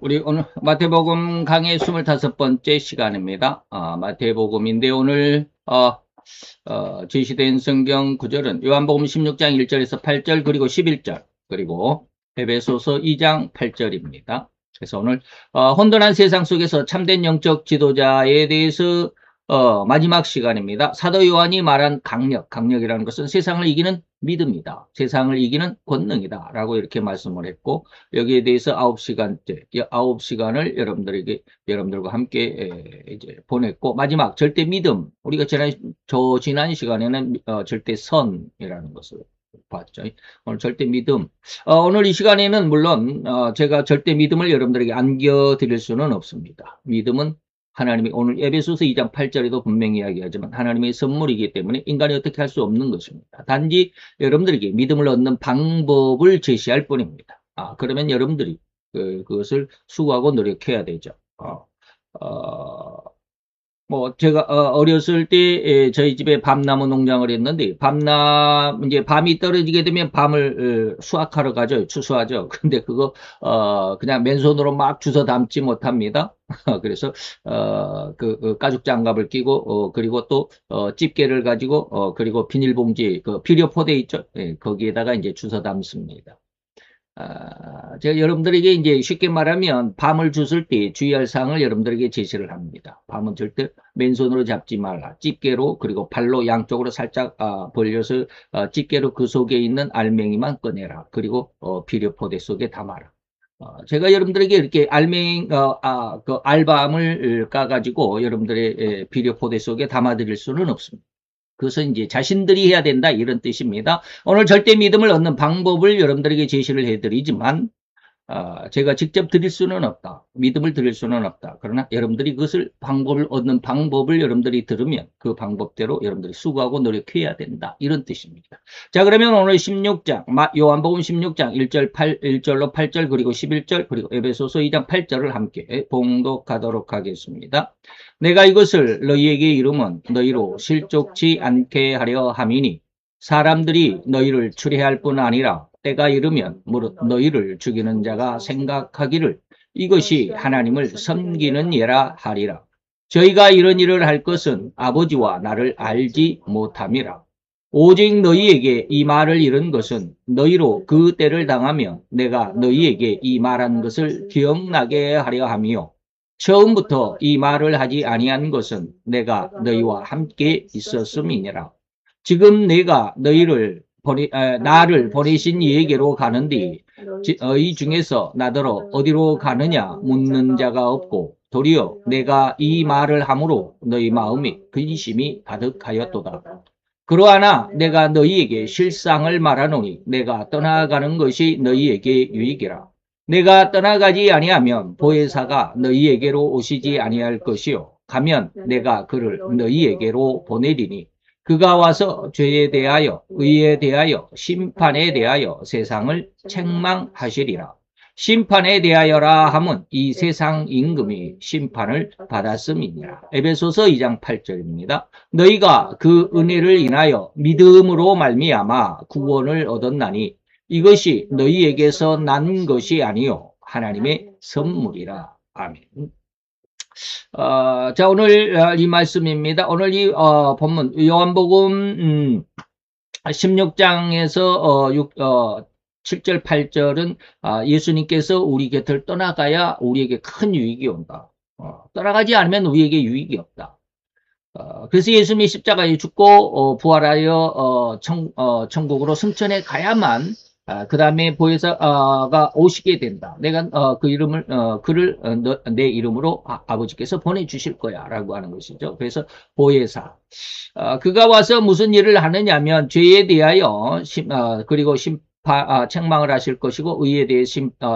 우리 오늘 마태복음 강의 25번째 시간입니다. 마태복음인데 오늘 제시된 성경 구절은 요한복음 16장 1절에서 8절 그리고 11절 그리고 에베소서 2장 8절입니다. 그래서 오늘 혼돈한 세상 속에서 참된 영적 지도자에 대해서 마지막 시간입니다. 사도 요한이 말한 강력이라는 것은 세상을 이기는 믿음이다. 세상을 이기는 권능이다. 라고 이렇게 말씀을 했고, 여기에 대해서 9시간째, 9시간을 여러분들과 함께 이제 보냈고, 마지막 절대 믿음. 우리가 지난 시간에는 절대 선이라는 것을 봤죠. 오늘 절대 믿음. 오늘 이 시간에는 물론, 제가 절대 믿음을 여러분들에게 안겨드릴 수는 없습니다. 믿음은 하나님이 오늘 에베소서 2장 8절에도 분명히 이야기하지만 하나님의 선물이기 때문에 인간이 어떻게 할 수 없는 것입니다. 단지 여러분들에게 믿음을 얻는 방법을 제시할 뿐입니다. 그러면 여러분들이 그것을 수고하고 노력해야 되죠. 제가 어렸을 때 저희 집에 밤나무 농장을 했는데 이제 밤이 떨어지게 되면 밤을 수확하러 가죠. 추수하죠. 근데 그거 그냥 맨손으로 막 주워 담지 못합니다. 그래서 그 가죽 장갑을 끼고 그리고 또 집게를 가지고 그리고 비닐봉지 그 비료포대 있죠. 예, 거기에다가 이제 주워 담습니다. 제가 여러분들에게 이제 쉽게 말하면 밤을 주술 때 주의할 사항을 여러분들에게 제시를 합니다. 밤은 절대 맨손으로 잡지 말라. 집게로 그리고 발로 양쪽으로 살짝 벌려서 집게로 그 속에 있는 알맹이만 꺼내라. 그리고 비료포대 속에 담아라. 제가 여러분들에게 이렇게 그 알밤을 까가지고 여러분들의 비료포대 속에 담아드릴 수는 없습니다. 그것은 이제 자신들이 해야 된다 이런 뜻입니다. 오늘 절대 믿음을 얻는 방법을 여러분들에게 제시를 해드리지만 제가 직접 드릴 수는 없다. 믿음을 드릴 수는 없다. 그러나 여러분들이 그것을 방법을 얻는 방법을 여러분들이 들으면 그 방법대로 여러분들이 수고하고 노력해야 된다. 이런 뜻입니다. 자, 그러면 오늘 16장 요한복음 16장 1절로 8절 그리고 11절 그리고 에베소서 2장 8절을 함께 봉독하도록 하겠습니다. 내가 이것을 너희에게 이름은 너희로 실족치 않게 하려 함이니 사람들이 너희를 추리할 뿐 아니라 때가 이르면 무릇 너희를 죽이는 자가 생각하기를 이것이 하나님을 섬기는 예라 하리라. 저희가 이런 일을 할 것은 아버지와 나를 알지 못함이라. 오직 너희에게 이 말을 이룬 것은 너희로 그 때를 당하면 내가 너희에게 이 말한 것을 기억나게 하려 함이요. 처음부터 이 말을 하지 아니한 것은 내가 너희와 함께 있었음이니라. 지금 내가 나를 보내신 이에게로 가는데 이 중에서 나더러 어디로 가느냐 묻는 자가 없고 도리어 내가 이 말을 함으로 너희 마음에 근심이 가득하였도다. 그러하나 내가 너희에게 실상을 말하노니 내가 떠나가는 것이 너희에게 유익이라. 내가 떠나가지 아니하면 보혜사가 너희에게로 오시지 아니할 것이요 가면 내가 그를 너희에게로 보내리니 그가 와서 죄에 대하여 의에 대하여 심판에 대하여 세상을 책망하시리라. 심판에 대하여라 함은 이 세상 임금이 심판을 받았음이니라. 에베소서 2장 8절입니다. 너희가 그 은혜를 인하여 믿음으로 말미암아 구원을 얻었나니 이것이 너희에게서 난 것이 아니요 하나님의 선물이라. 아멘. 자, 오늘 이 말씀입니다. 오늘 이 본문 요한복음 16장에서 7절 8절은 예수님께서 우리 곁을 떠나가야 우리에게 큰 유익이 온다. 떠나가지 않으면 우리에게 유익이 없다. 그래서 예수님이 십자가에 죽고 부활하여 천국으로 승천해 가야만 그 다음에 보혜사가 오시게 된다. 내가 그를 내 이름으로 아버지께서 보내주실 거야 라고 하는 것이죠. 그래서 보혜사. 그가 와서 무슨 일을 하느냐면 죄에 대하여 그리고 책망을 하실 것이고 의에 대해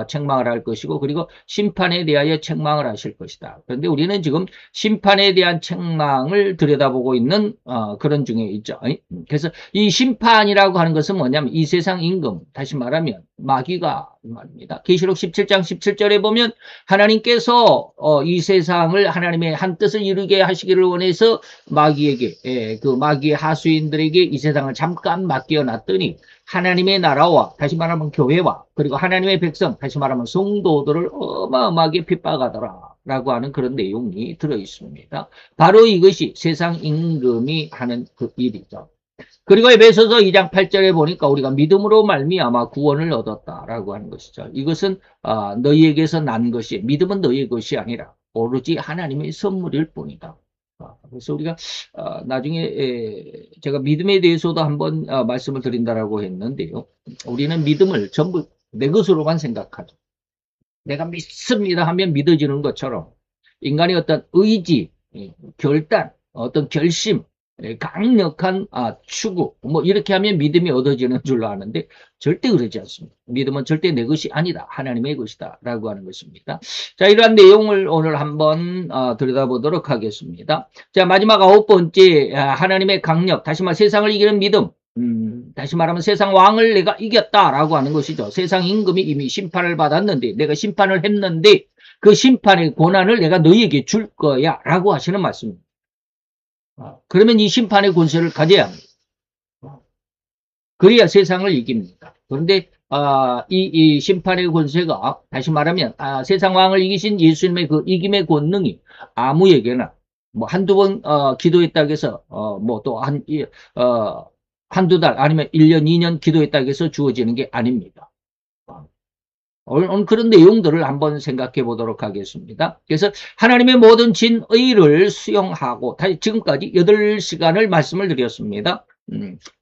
책망을 할 것이고 그리고 심판에 대하여 책망을 하실 것이다. 그런데 우리는 지금 심판에 대한 책망을 들여다보고 있는 그런 중에 있죠. 그래서 이 심판이라고 하는 것은 뭐냐면 이 세상 임금, 다시 말하면 마귀가 이 말입니다. 계시록 17장 17절에 보면 하나님께서 이 세상을 하나님의 한 뜻을 이루게 하시기를 원해서 마귀에게 그 마귀의 하수인들에게 이 세상을 잠깐 맡겨 놨더니 하나님의 나라와 다시 말하면 교회와 그리고 하나님의 백성 다시 말하면 성도들을 어마어마하게 핍박하더라 라고 하는 그런 내용이 들어 있습니다. 바로 이것이 세상 임금이 하는 그 일이죠. 그리고 에베소서 2장 8절에 보니까 우리가 믿음으로 말미암아 구원을 얻었다라고 하는 것이죠. 이것은 너희에게서 난 것이 믿음은 너희의 것이 아니라 오로지 하나님의 선물일 뿐이다. 그래서 우리가 나중에 제가 믿음에 대해서도 한번 말씀을 드린다라고 했는데요. 우리는 믿음을 전부 내 것으로만 생각하죠. 내가 믿습니다 하면 믿어지는 것처럼 인간의 어떤 의지, 결단, 어떤 결심, 강력한 추구 뭐 이렇게 하면 믿음이 얻어지는 줄로 아는데 절대 그러지 않습니다. 믿음은 절대 내 것이 아니다. 하나님의 것이다 라고 하는 것입니다. 자, 이러한 내용을 오늘 한번 들여다보도록 하겠습니다. 자, 마지막 9번째 하나님의 강력, 다시 말해 세상을 이기는 믿음. 다시 말하면 세상 왕을 내가 이겼다라고 하는 것이죠. 세상 임금이 이미 심판을 받았는데 내가 심판을 했는데 그 심판의 권한을 내가 너희에게 줄 거야 라고 하시는 말씀입니다. 그러면 이 심판의 권세를 가져야 합니다. 그래야 세상을 이깁니다. 그런데 이 심판의 권세가 다시 말하면 세상 왕을 이기신 예수님의 그 이김의 권능이 아무에게나 뭐 한두 번 기도했다고 해서 뭐 또 한두 달 아니면 1년 2년 기도했다고 해서 주어지는 게 아닙니다. 오늘 그런 내용들을 한번 생각해 보도록 하겠습니다. 그래서 하나님의 모든 진의를 수용하고 지금까지 8시간을 말씀을 드렸습니다.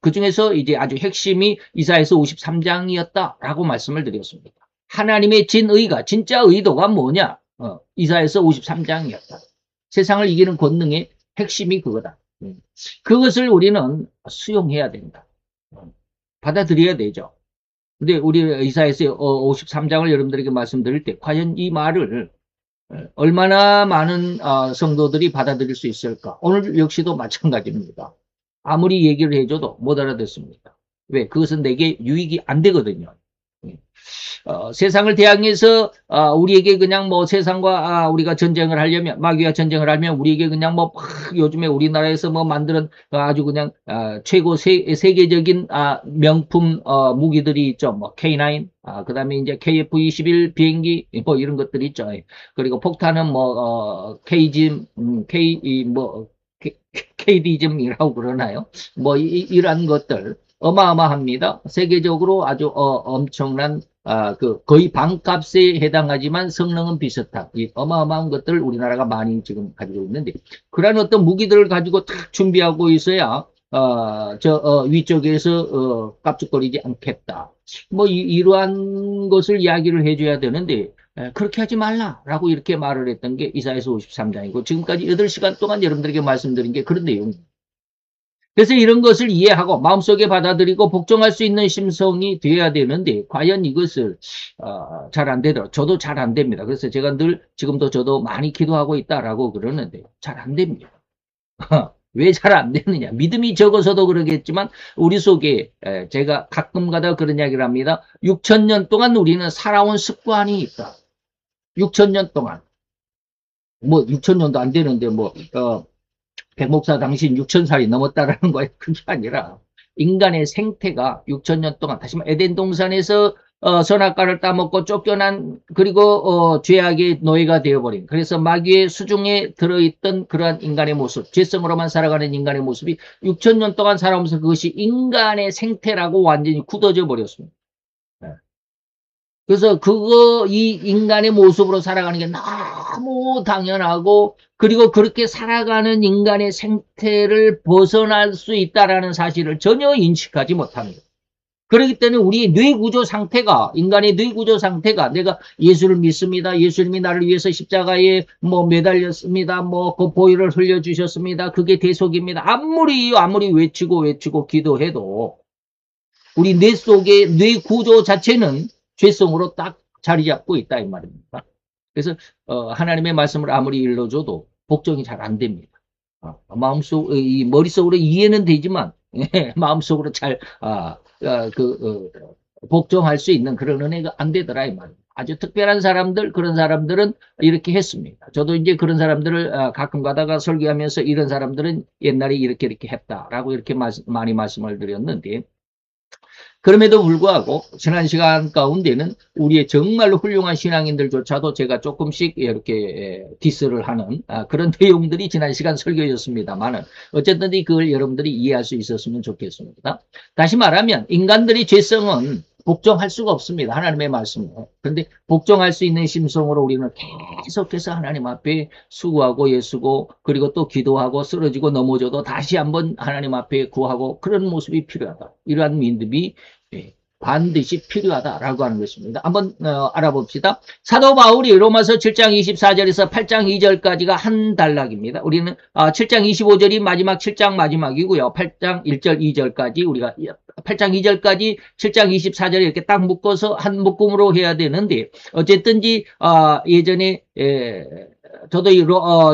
그 중에서 이제 아주 핵심이 이사야서 53장이었다라고 말씀을 드렸습니다. 하나님의 진의가 진짜 의도가 뭐냐? 이사야서 53장이었다. 세상을 이기는 권능의 핵심이 그거다. 그것을 우리는 수용해야 된다. 받아들여야 되죠. 근데 우리 이사야서 53장을 여러분들에게 말씀드릴 때 과연 이 말을 얼마나 많은 성도들이 받아들일 수 있을까? 오늘 역시도 마찬가지입니다. 아무리 얘기를 해줘도 못 알아듣습니다. 왜? 그것은 내게 유익이 안 되거든요. 세상을 대항해서 우리에게 그냥 뭐 세상과 우리가 전쟁을 하려면 마귀와 전쟁을 하면 우리에게 그냥 뭐 요즘에 우리나라에서 뭐 만드는 아주 그냥 최고 세계적인 명품 무기들이 있죠. 뭐 K9 그다음에 이제 KF-21 비행기 뭐 이런 것들이 있죠. 그리고 폭탄은 뭐 KGM KD즘이라고 그러나요? 뭐 이러한 것들 어마어마합니다. 세계적으로 아주 엄청난 거의 반값에 해당하지만 성능은 비슷한 이 어마어마한 것들을 우리나라가 많이 지금 가지고 있는데 그런 어떤 무기들을 가지고 딱 준비하고 있어야 위쪽에서 깝죽거리지 않겠다. 뭐 이러한 것을 이야기를 해줘야 되는데 그렇게 하지 말라라고 이렇게 말을 했던 게 이사야서 53장이고 지금까지 8시간 동안 여러분들에게 말씀드린 게 그런 내용입니다. 그래서 이런 것을 이해하고 마음속에 받아들이고 복종할 수 있는 심성이 되어야 되는데 과연 이것을 잘 안 되더라고요. 저도 잘 안 됩니다. 그래서 제가 늘 지금도 저도 많이 기도하고 있다라고 그러는데 잘 안 됩니다. 왜 잘 안 되느냐? 믿음이 적어서도 그러겠지만 우리 속에 제가 가끔가다 그런 이야기를 합니다. 6,000년 동안 우리는 살아온 습관이 있다. 6,000년 동안 뭐 6,000년도 안 되는데 뭐 백목사 당신 6,000살이 넘었다라는 거예요. 그게 아니라 인간의 생태가 6,000년 동안 다시 말해 에덴 동산에서 선악과를 따먹고 쫓겨난 그리고 죄악의 노예가 되어버린 그래서 마귀의 수중에 들어있던 그러한 인간의 모습 죄성으로만 살아가는 인간의 모습이 6,000년 동안 살아오면서 그것이 인간의 생태라고 완전히 굳어져 버렸습니다. 그래서 이 인간의 모습으로 살아가는 게 너무 당연하고 그리고 그렇게 살아가는 인간의 생태를 벗어날 수 있다는 사실을 전혀 인식하지 못합니다. 그렇기 때문에 우리 뇌구조 상태가 인간의 뇌구조 상태가 내가 예수를 믿습니다. 예수님이 나를 위해서 십자가에 뭐 매달렸습니다. 뭐 그 보혈을 흘려주셨습니다. 그게 대속입니다. 아무리 외치고 기도해도 우리 뇌 속의 뇌구조 자체는 죄성으로 딱 자리 잡고 있다 이 말입니다. 그래서 하나님의 말씀을 아무리 일러줘도 복종이 잘 안 됩니다. 머릿속으로 이해는 되지만 마음속으로 잘 복종할 수 있는 그런 은혜가 안 되더라 이 말이에요. 아주 특별한 사람들, 그런 사람들은 이렇게 했습니다. 저도 이제 그런 사람들을 가끔 가다가 설교하면서 이런 사람들은 옛날에 이렇게 했다라고 이렇게 많이 말씀을 드렸는데, 그럼에도 불구하고 지난 시간 가운데는 우리의 정말로 훌륭한 신앙인들조차도 제가 조금씩 이렇게 디스를 하는 그런 내용들이 지난 시간 설교였습니다만은 어쨌든 그걸 여러분들이 이해할 수 있었으면 좋겠습니다. 다시 말하면 인간들의 죄성은 복종할 수가 없습니다. 하나님의 말씀에. 그런데 복종할 수 있는 심성으로 우리는 계속해서 하나님 앞에 수고하고 예수고 그리고 또 기도하고 쓰러지고 넘어져도 다시 한번 하나님 앞에 구하고 그런 모습이 필요하다. 이러한 믿음이 반드시 필요하다라고 하는 것입니다. 한번 알아봅시다. 사도 바울이 로마서 7장 24절에서 8장 2절까지가 한 단락입니다. 우리는 7장 25절이 마지막 7장 마지막이고요. 8장 1절 2절까지 우리가 8장 2절까지 7장 24절에 이렇게 딱 묶어서 한 묶음으로 해야 되는데 어쨌든지 예전에 저도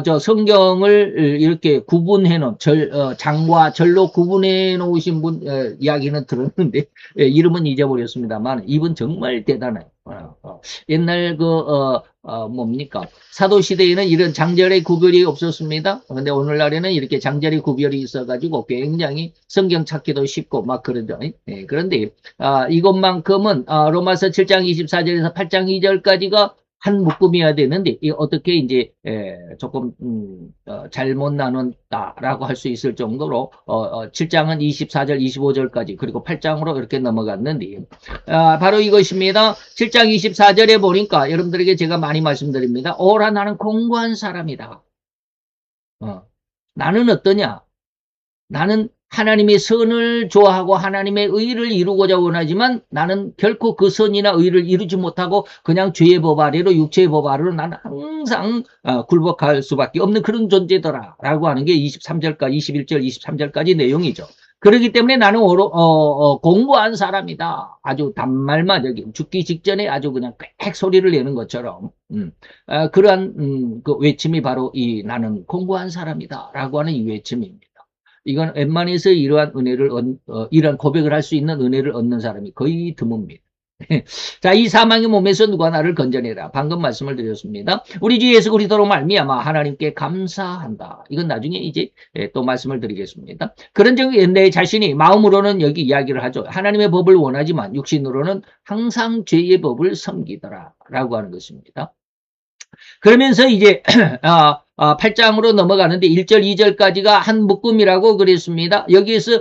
저 성경을 이렇게 구분해 놓은 장과 절로 구분해 놓으신 분 이야기는 들었는데 이름은 잊어버렸습니다만 이분 정말 대단해요. 옛날 뭡니까 사도 시대에는 이런 장절의 구별이 없었습니다. 그런데 오늘날에는 이렇게 장절의 구별이 있어가지고 굉장히 성경 찾기도 쉽고 막 그러죠. 그런데 이것만큼은 로마서 7장 24절에서 8장 2절까지가 한 묶음이어야 되는데 어떻게 이제 조금 잘못 나눈다라고 할 수 있을 정도로 7장은 24절 25절까지 그리고 8장으로 이렇게 넘어갔는데 바로 이것입니다. 7장 24절에 보니까 여러분들에게 제가 많이 말씀드립니다. 오라 나는 공고한 사람이다. 나는 어떠냐? 나는 하나님의 선을 좋아하고 하나님의 의를 이루고자 원하지만 나는 결코 그 선이나 의를 이루지 못하고 그냥 죄의 법 아래로 육체의 법 아래로 나는 항상 굴복할 수밖에 없는 그런 존재더라 라고 하는 게 23절까지 21절 23절까지 내용이죠. 그렇기 때문에 나는 공고한 사람이다. 아주 단말마적인 죽기 직전에 아주 그냥 꽥 소리를 내는 것처럼 그러한 그 외침이 바로 이 나는 공고한 사람이다 라고 하는 이 외침입니다. 이건 웬만해서 이러한 은혜를 이러한 고백을 할 수 있는 은혜를 얻는 사람이 거의 드뭅니다. 자, 이 사망의 몸에서 누가 나를 건져내라. 방금 말씀을 드렸습니다. 우리 주 예수 그리스도로 말미암아 하나님께 감사한다. 이건 나중에 이제 또 말씀을 드리겠습니다. 그런즉 내 자신이 마음으로는 여기 이야기를 하죠. 하나님의 법을 원하지만 육신으로는 항상 죄의 법을 섬기더라. 라고 하는 것입니다. 그러면서 이제 8장으로 넘어가는데 1절, 2절까지가 한 묶음이라고 그랬습니다. 여기에서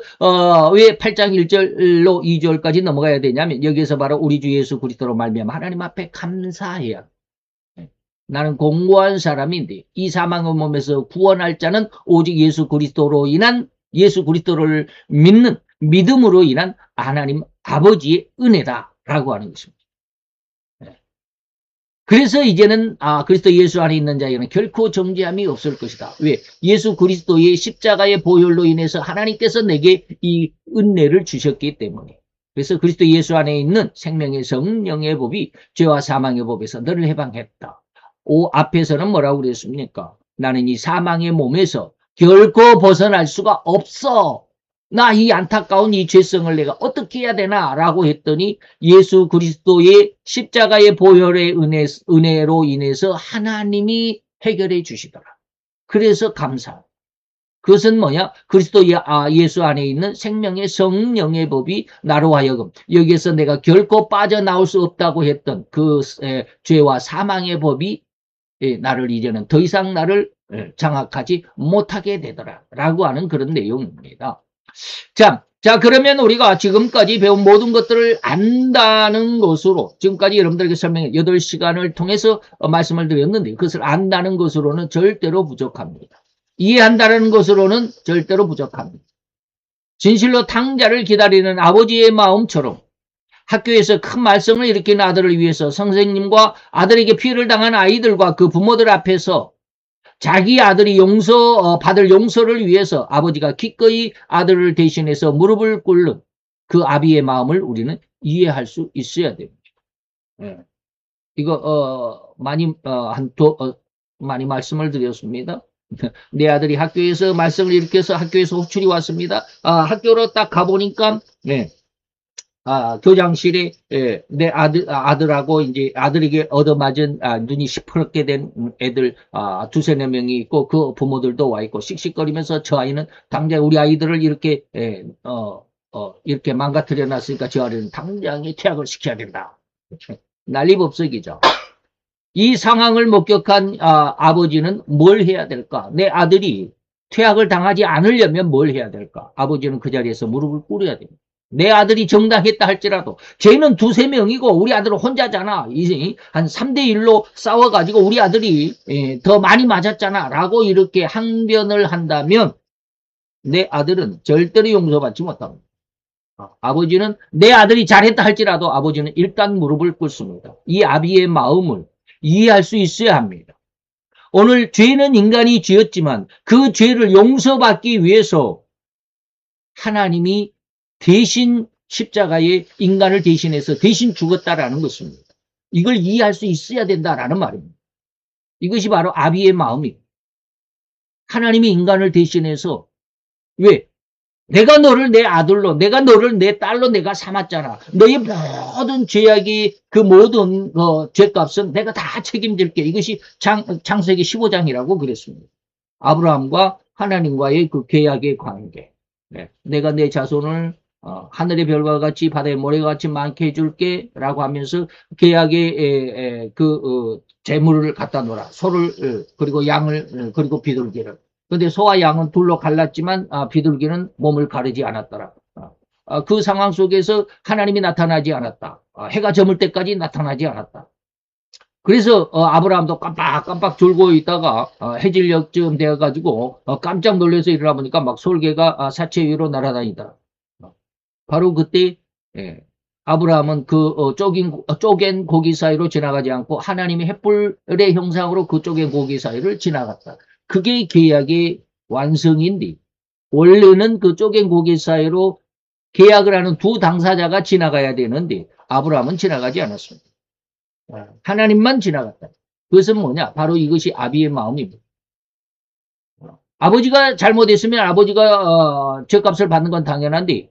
왜 8장 1절로 2절까지 넘어가야 되냐면 여기에서 바로 우리 주 예수 그리스도로 말미암아 하나님 앞에 감사해야 나는 공고한 사람인데 이 사망의 몸에서 구원할 자는 오직 예수 그리스도로 인한 예수 그리스도를 믿는 믿음으로 인한 하나님 아버지의 은혜다라고 하는 것입니다. 그래서 이제는 그리스도 예수 안에 있는 자에게는 결코 정죄함이 없을 것이다. 왜? 예수 그리스도의 십자가의 보혈로 인해서 하나님께서 내게 이 은혜를 주셨기 때문에. 그래서 그리스도 예수 안에 있는 생명의 성령의 법이 죄와 사망의 법에서 너를 해방했다. 앞에서는 뭐라고 그랬습니까? 나는 이 사망의 몸에서 결코 벗어날 수가 없어. 나 이 안타까운 이 죄성을 내가 어떻게 해야 되나 라고 했더니 예수 그리스도의 십자가의 보혈의 은혜로 인해서 하나님이 해결해 주시더라. 그래서 감사. 그것은 뭐냐? 그리스도 예수 안에 있는 생명의 성령의 법이 나로 하여금 여기에서 내가 결코 빠져나올 수 없다고 했던 그 죄와 사망의 법이 나를 이제는 더 이상 나를 장악하지 못하게 되더라 라고 하는 그런 내용입니다. 자, 그러면 우리가 지금까지 배운 모든 것들을 안다는 것으로, 지금까지 여러분들에게 설명해 8시간을 통해서 말씀을 드렸는데, 그것을 안다는 것으로는 절대로 부족합니다. 이해한다는 것으로는 절대로 부족합니다. 진실로 탕자를 기다리는 아버지의 마음처럼 학교에서 큰 말썽을 일으킨 아들을 위해서 선생님과 아들에게 피해를 당한 아이들과 그 부모들 앞에서 자기 아들이 받을 용서를 위해서 아버지가 기꺼이 아들을 대신해서 무릎을 꿇는 그 아비의 마음을 우리는 이해할 수 있어야 됩니다. 이거 많이 말씀을 드렸습니다. 내 아들이 학교에서 말썽을 일으켜서 학교에서 호출이 왔습니다. 학교로 딱 가보니까 교장실에 내 아들하고 이제 아들에게 얻어맞은 눈이 시퍼렇게 된 애들 두세 네 명이 있고 그 부모들도 와 있고 씩씩거리면서 저 아이는 당장 우리 아이들을 이렇게 이렇게 망가뜨려 놨으니까 저 아이는 당장에 퇴학을 시켜야 된다. 난리법석이죠. 이 상황을 목격한 아버지는 뭘 해야 될까? 내 아들이 퇴학을 당하지 않으려면 뭘 해야 될까? 아버지는 그 자리에서 무릎을 꿇어야 됩니다. 내 아들이 정당했다 할지라도 쟤는 두세 명이고 우리 아들은 혼자잖아. 한 3대1로 싸워가지고 우리 아들이 더 많이 맞았잖아 라고 이렇게 항변을 한다면 내 아들은 절대로 용서받지 못합니다. 아버지는 내 아들이 잘했다 할지라도 아버지는 일단 무릎을 꿇습니다. 이 아비의 마음을 이해할 수 있어야 합니다. 오늘 죄는 인간이 지었지만 그 죄를 용서받기 위해서 하나님이 대신 십자가에 인간을 대신해서 대신 죽었다라는 것입니다. 이걸 이해할 수 있어야 된다라는 말입니다. 이것이 바로 아비의 마음입니다. 하나님이 인간을 대신해서 왜? 내가 너를 내 아들로, 내가 너를 내 딸로 내가 삼았잖아. 너의 모든 죄악이 그 모든 죄값은 내가 다 책임질게. 이것이 창세기 15장이라고 그랬습니다. 아브라함과 하나님과의 그 계약의 관계. 네. 내가 내 자손을 하늘의 별과 같이 바다의 모래와 같이 많게 해줄게 라고 하면서 계약의 재물을 갖다 놓으라. 소를 그리고 양을 그리고 비둘기를. 근데 소와 양은 둘로 갈랐지만 비둘기는 몸을 가리지 않았더라. 그 상황 속에서 하나님이 나타나지 않았다. 해가 저물 때까지 나타나지 않았다. 그래서 아브라함도 깜빡깜빡 졸고 있다가 해질녘쯤 되어가지고 깜짝 놀라서 일어나 보니까 막 솔개가 사체 위로 날아다니다. 바로 그때 아브라함은 그 쪼갠 고기 사이로 지나가지 않고 하나님의 횃불의 형상으로 그 쪼갠 고기 사이를 지나갔다. 그게 계약의 완성인데 원래는 그 쪼갠 고기 사이로 계약을 하는 두 당사자가 지나가야 되는데 아브라함은 지나가지 않았습니다. 하나님만 지나갔다. 그것은 뭐냐? 바로 이것이 아비의 마음입니다. 아버지가 잘못했으면 아버지가 죄값을 받는 건 당연한데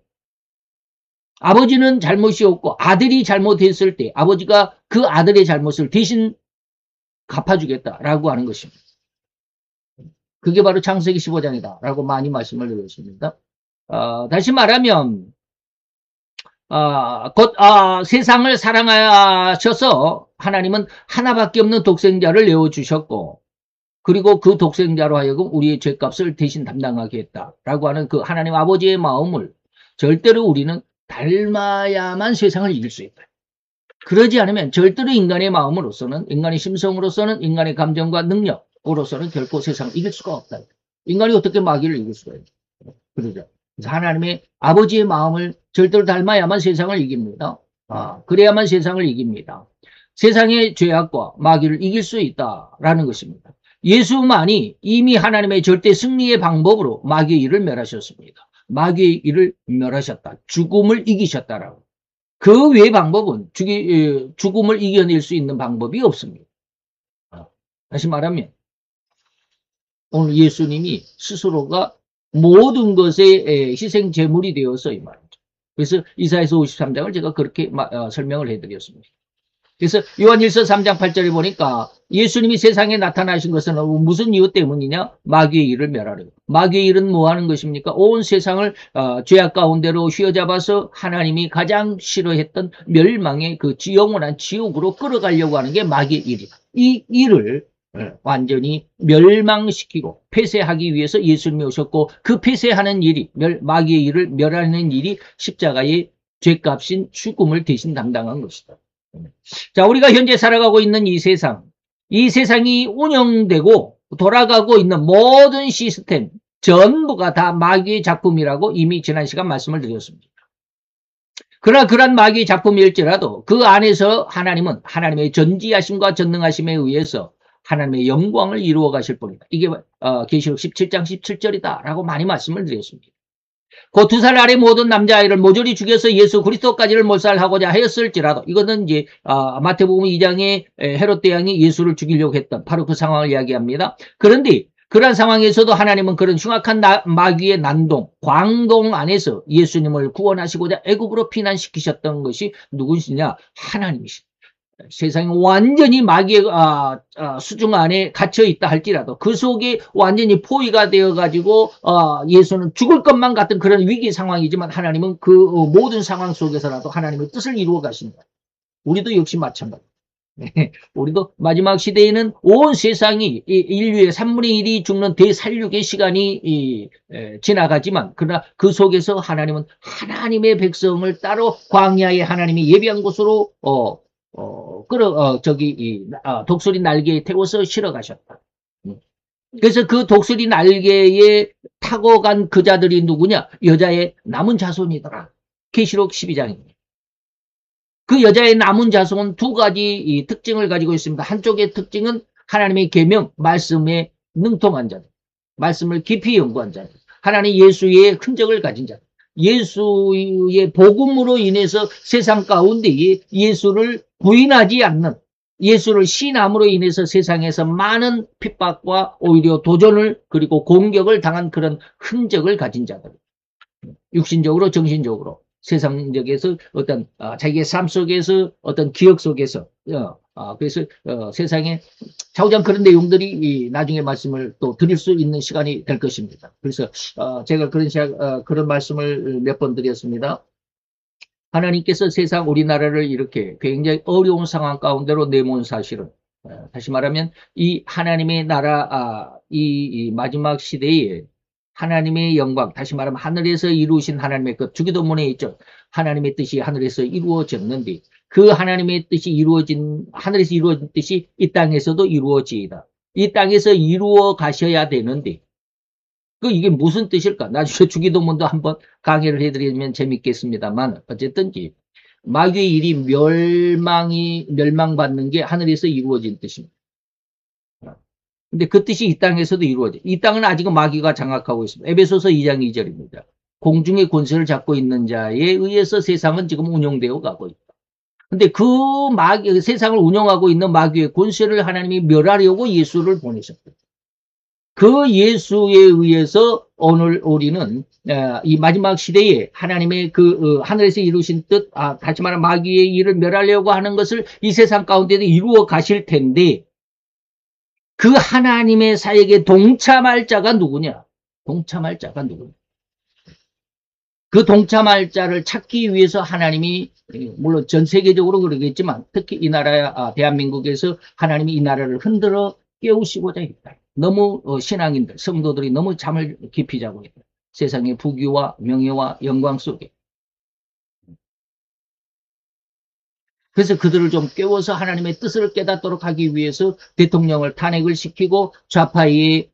아버지는 잘못이 없고 아들이 잘못했을 때 아버지가 그 아들의 잘못을 대신 갚아주겠다라고 하는 것입니다. 그게 바로 창세기 15장이다 라고 많이 말씀을 드렸습니다. 다시 말하면 세상을 사랑하셔서 하나님은 하나밖에 없는 독생자를 내어주셨고 그리고 그 독생자로 하여금 우리의 죄값을 대신 담당하게 했다라고 하는 그 하나님 아버지의 마음을 절대로 우리는 닮아야만 세상을 이길 수 있다. 그러지 않으면 절대로 인간의 마음으로서는 인간의 심성으로서는 인간의 감정과 능력으로서는 결코 세상을 이길 수가 없다. 인간이 어떻게 마귀를 이길 수가 있다. 그러죠. 그래서 하나님의 아버지의 마음을 절대로 닮아야만 세상을 이깁니다. 그래야만 세상을 이깁니다. 세상의 죄악과 마귀를 이길 수 있다라는 것입니다. 예수만이 이미 하나님의 절대 승리의 방법으로 마귀의 일을 멸하셨습니다. 마귀의 일을 멸하셨다. 죽음을 이기셨다라고. 그 외의 방법은 죽음을 이겨낼 수 있는 방법이 없습니다. 다시 말하면 오늘 예수님이 스스로가 모든 것의 희생 제물이 되어서 이 말이죠. 그래서 이사야서 53장을 제가 그렇게 설명을 해드렸습니다. 그래서 요한일서 3장 8절에 보니까 예수님이 세상에 나타나신 것은 무슨 이유 때문이냐? 마귀의 일을 멸하려고. 마귀의 일은 뭐 하는 것입니까? 온 세상을 죄악 가운데로 휘어잡아서 하나님이 가장 싫어했던 멸망의 그 영원한 지옥으로 끌어가려고 하는 게 마귀의 일이다. 이 일을 완전히 멸망시키고 폐쇄하기 위해서 예수님이 오셨고 그 폐쇄하는 일이 마귀의 일을 멸하는 일이 십자가의 죄값인 죽음을 대신 담당한 것이다. 자, 우리가 현재 살아가고 있는 이 세상이 운영되고 돌아가고 있는 모든 시스템 전부가 다 마귀의 작품이라고 이미 지난 시간 말씀을 드렸습니다. 그러나 그런 마귀의 작품일지라도 그 안에서 하나님은 하나님의 전지하심과 전능하심에 의해서 하나님의 영광을 이루어 가실 뿐이다. 이게 계시록 17장 17절이다 라고 많이 말씀을 드렸습니다. 그 2살 아래 모든 남자아이를 모조리 죽여서 예수 그리스도까지를 몰살하고자 하였을지라도 이거는 이제 마태복음 2장에 헤롯 대왕이 예수를 죽이려고 했던 바로 그 상황을 이야기합니다. 그런데 그러한 상황에서도 하나님은 그런 흉악한 마귀의 난동, 광동 안에서 예수님을 구원하시고자 애굽으로 피난시키셨던 것이 누구시냐? 하나님이십니다. 세상이 완전히 마귀의 수중 안에 갇혀 있다 할지라도 그 속에 완전히 포위가 되어 가지고 예수는 죽을 것만 같은 그런 위기 상황이지만 하나님은 그 모든 상황 속에서라도 하나님의 뜻을 이루어 가신다. 우리도 역시 마찬가지. 우리도 마지막 시대에는 온 세상이 인류의 3분의 1이 죽는 대살육의 시간이 지나가지만 그러나 그 속에서 하나님은 하나님의 백성을 따로 광야에 하나님이 예비한 곳으로 독수리 날개에 태워서 실어 가셨다. 그래서 그 독수리 날개에 타고 간 그 자들이 누구냐? 여자의 남은 자손이더라. 계시록 12장입니다. 그 여자의 남은 자손은 두 가지 특징을 가지고 있습니다. 한쪽의 특징은 하나님의 계명, 말씀에 능통한 자들, 말씀을 깊이 연구한 자들, 하나님 예수의 흔적을 가진 자들, 예수의 복음으로 인해서 세상 가운데 예수를 부인하지 않는, 예수를 신함으로 인해서 세상에서 많은 핍박과 오히려 도전을 그리고 공격을 당한 그런 흔적을 가진 자들, 육신적으로 정신적으로 세상적에서 어떤 자기의 삶 속에서 어떤 기억 속에서 그래서 세상에 차후장 그런 내용들이 나중에 말씀을 또 드릴 수 있는 시간이 될 것입니다. 그래서 제가 그런 말씀을 몇 번 드렸습니다. 하나님께서 세상 우리나라를 이렇게 굉장히 어려운 상황 가운데로 내몬 사실은 다시 말하면 이 하나님의 나라 이 마지막 시대에 하나님의 영광, 다시 말하면 하늘에서 이루신 하나님의 것, 주기도문에 있죠. 하나님의 뜻이 하늘에서 이루어졌는데 그 하나님의 뜻이 하늘에서 이루어진 뜻이 이 땅에서도 이루어지이다. 이 땅에서 이루어 가셔야 되는데 이게 무슨 뜻일까? 나중에 주기도문도 한번 강의를 해드리면 재밌겠습니다만 어쨌든지 마귀의 일이 멸망받는 게 하늘에서 이루어진 뜻입니다. 근데 그 뜻이 이 땅에서도 이루어져. 이 땅은 아직은 마귀가 장악하고 있습니다. 에베소서 2장 2절입니다. 공중의 권세를 잡고 있는 자에 의해서 세상은 지금 운영되어 가고 있다. 근데 그 세상을 운영하고 있는 마귀의 권세를 하나님이 멸하려고 예수를 보내셨다. 그 예수에 의해서 오늘 우리는 이 마지막 시대에 하나님의 하늘에서 이루신 뜻, 다시 말하면 마귀의 일을 멸하려고 하는 것을 이 세상 가운데도 이루어 가실 텐데 그 하나님의 사역에 동참할 자가 누구냐? 동참할 자가 누구냐? 그 동참할 자를 찾기 위해서 하나님이 물론 전 세계적으로 그러겠지만 특히 이 나라 대한민국에서 하나님이 이 나라를 흔들어 깨우시고자 했다. 너무 신앙인들, 성도들이 너무 잠을 깊이 자고 있다. 세상의 부귀와 명예와 영광 속에. 그래서 그들을 좀 깨워서 하나님의 뜻을 깨닫도록 하기 위해서 대통령을 탄핵을 시키고 좌파의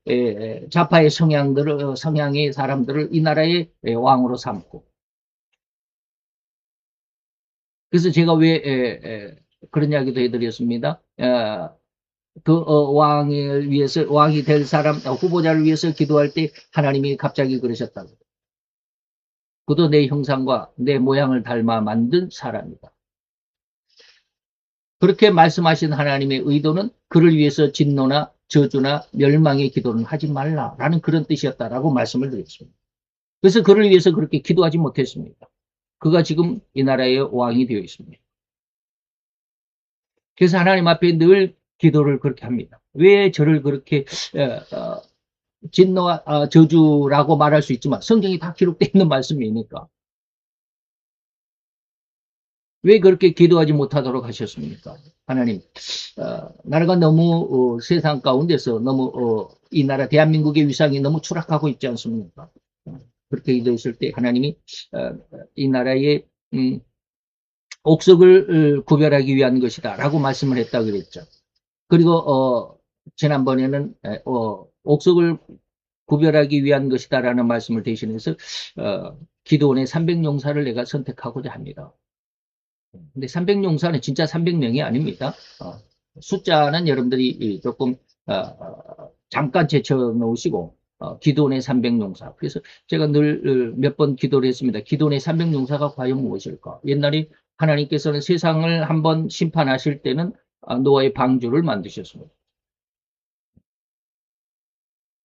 성향의 사람들을 이 나라의 왕으로 삼고. 그래서 제가 왜 그런 이야기도 해드렸습니다. 왕을 위해서 왕이 될 사람 후보자를 위해서 기도할 때 하나님이 갑자기 그러셨다고. 그도 내 형상과 내 모양을 닮아 만든 사람이다. 그렇게 말씀하신 하나님의 의도는 그를 위해서 진노나 저주나 멸망의 기도는 하지 말라라는 그런 뜻이었다라고 말씀을 드렸습니다. 그래서 그를 위해서 그렇게 기도하지 못했습니다. 그가 지금 이 나라의 왕이 되어 있습니다. 그래서 하나님 앞에 늘 기도를 그렇게 합니다. 왜 저를 그렇게 진노와 저주라고 말할 수 있지만 성경이 다 기록되어 있는 말씀이니까 왜 그렇게 기도하지 못하도록 하셨습니까? 하나님, 나라가 너무 세상 가운데서 너무 이 나라 대한민국의 위상이 너무 추락하고 있지 않습니까? 그렇게 기도했을 때 하나님이 이 나라의 옥석을 구별하기 위한 것이다 라고 말씀을 했다고 그랬죠. 그리고 지난번에는 옥석을 구별하기 위한 것이다 라는 말씀을 대신해서 기도원의 300용사를 내가 선택하고자 합니다. 근데 300용사는 진짜 300명이 아닙니다. 숫자는 여러분들이 조금 잠깐 제쳐 놓으시고 기도원의 300용사. 그래서 제가 늘 몇 번 기도를 했습니다. 기도원의 300용사가 과연 무엇일까? 옛날에 하나님께서는 세상을 한번 심판하실 때는 노아의 방주를 만드셨습니다.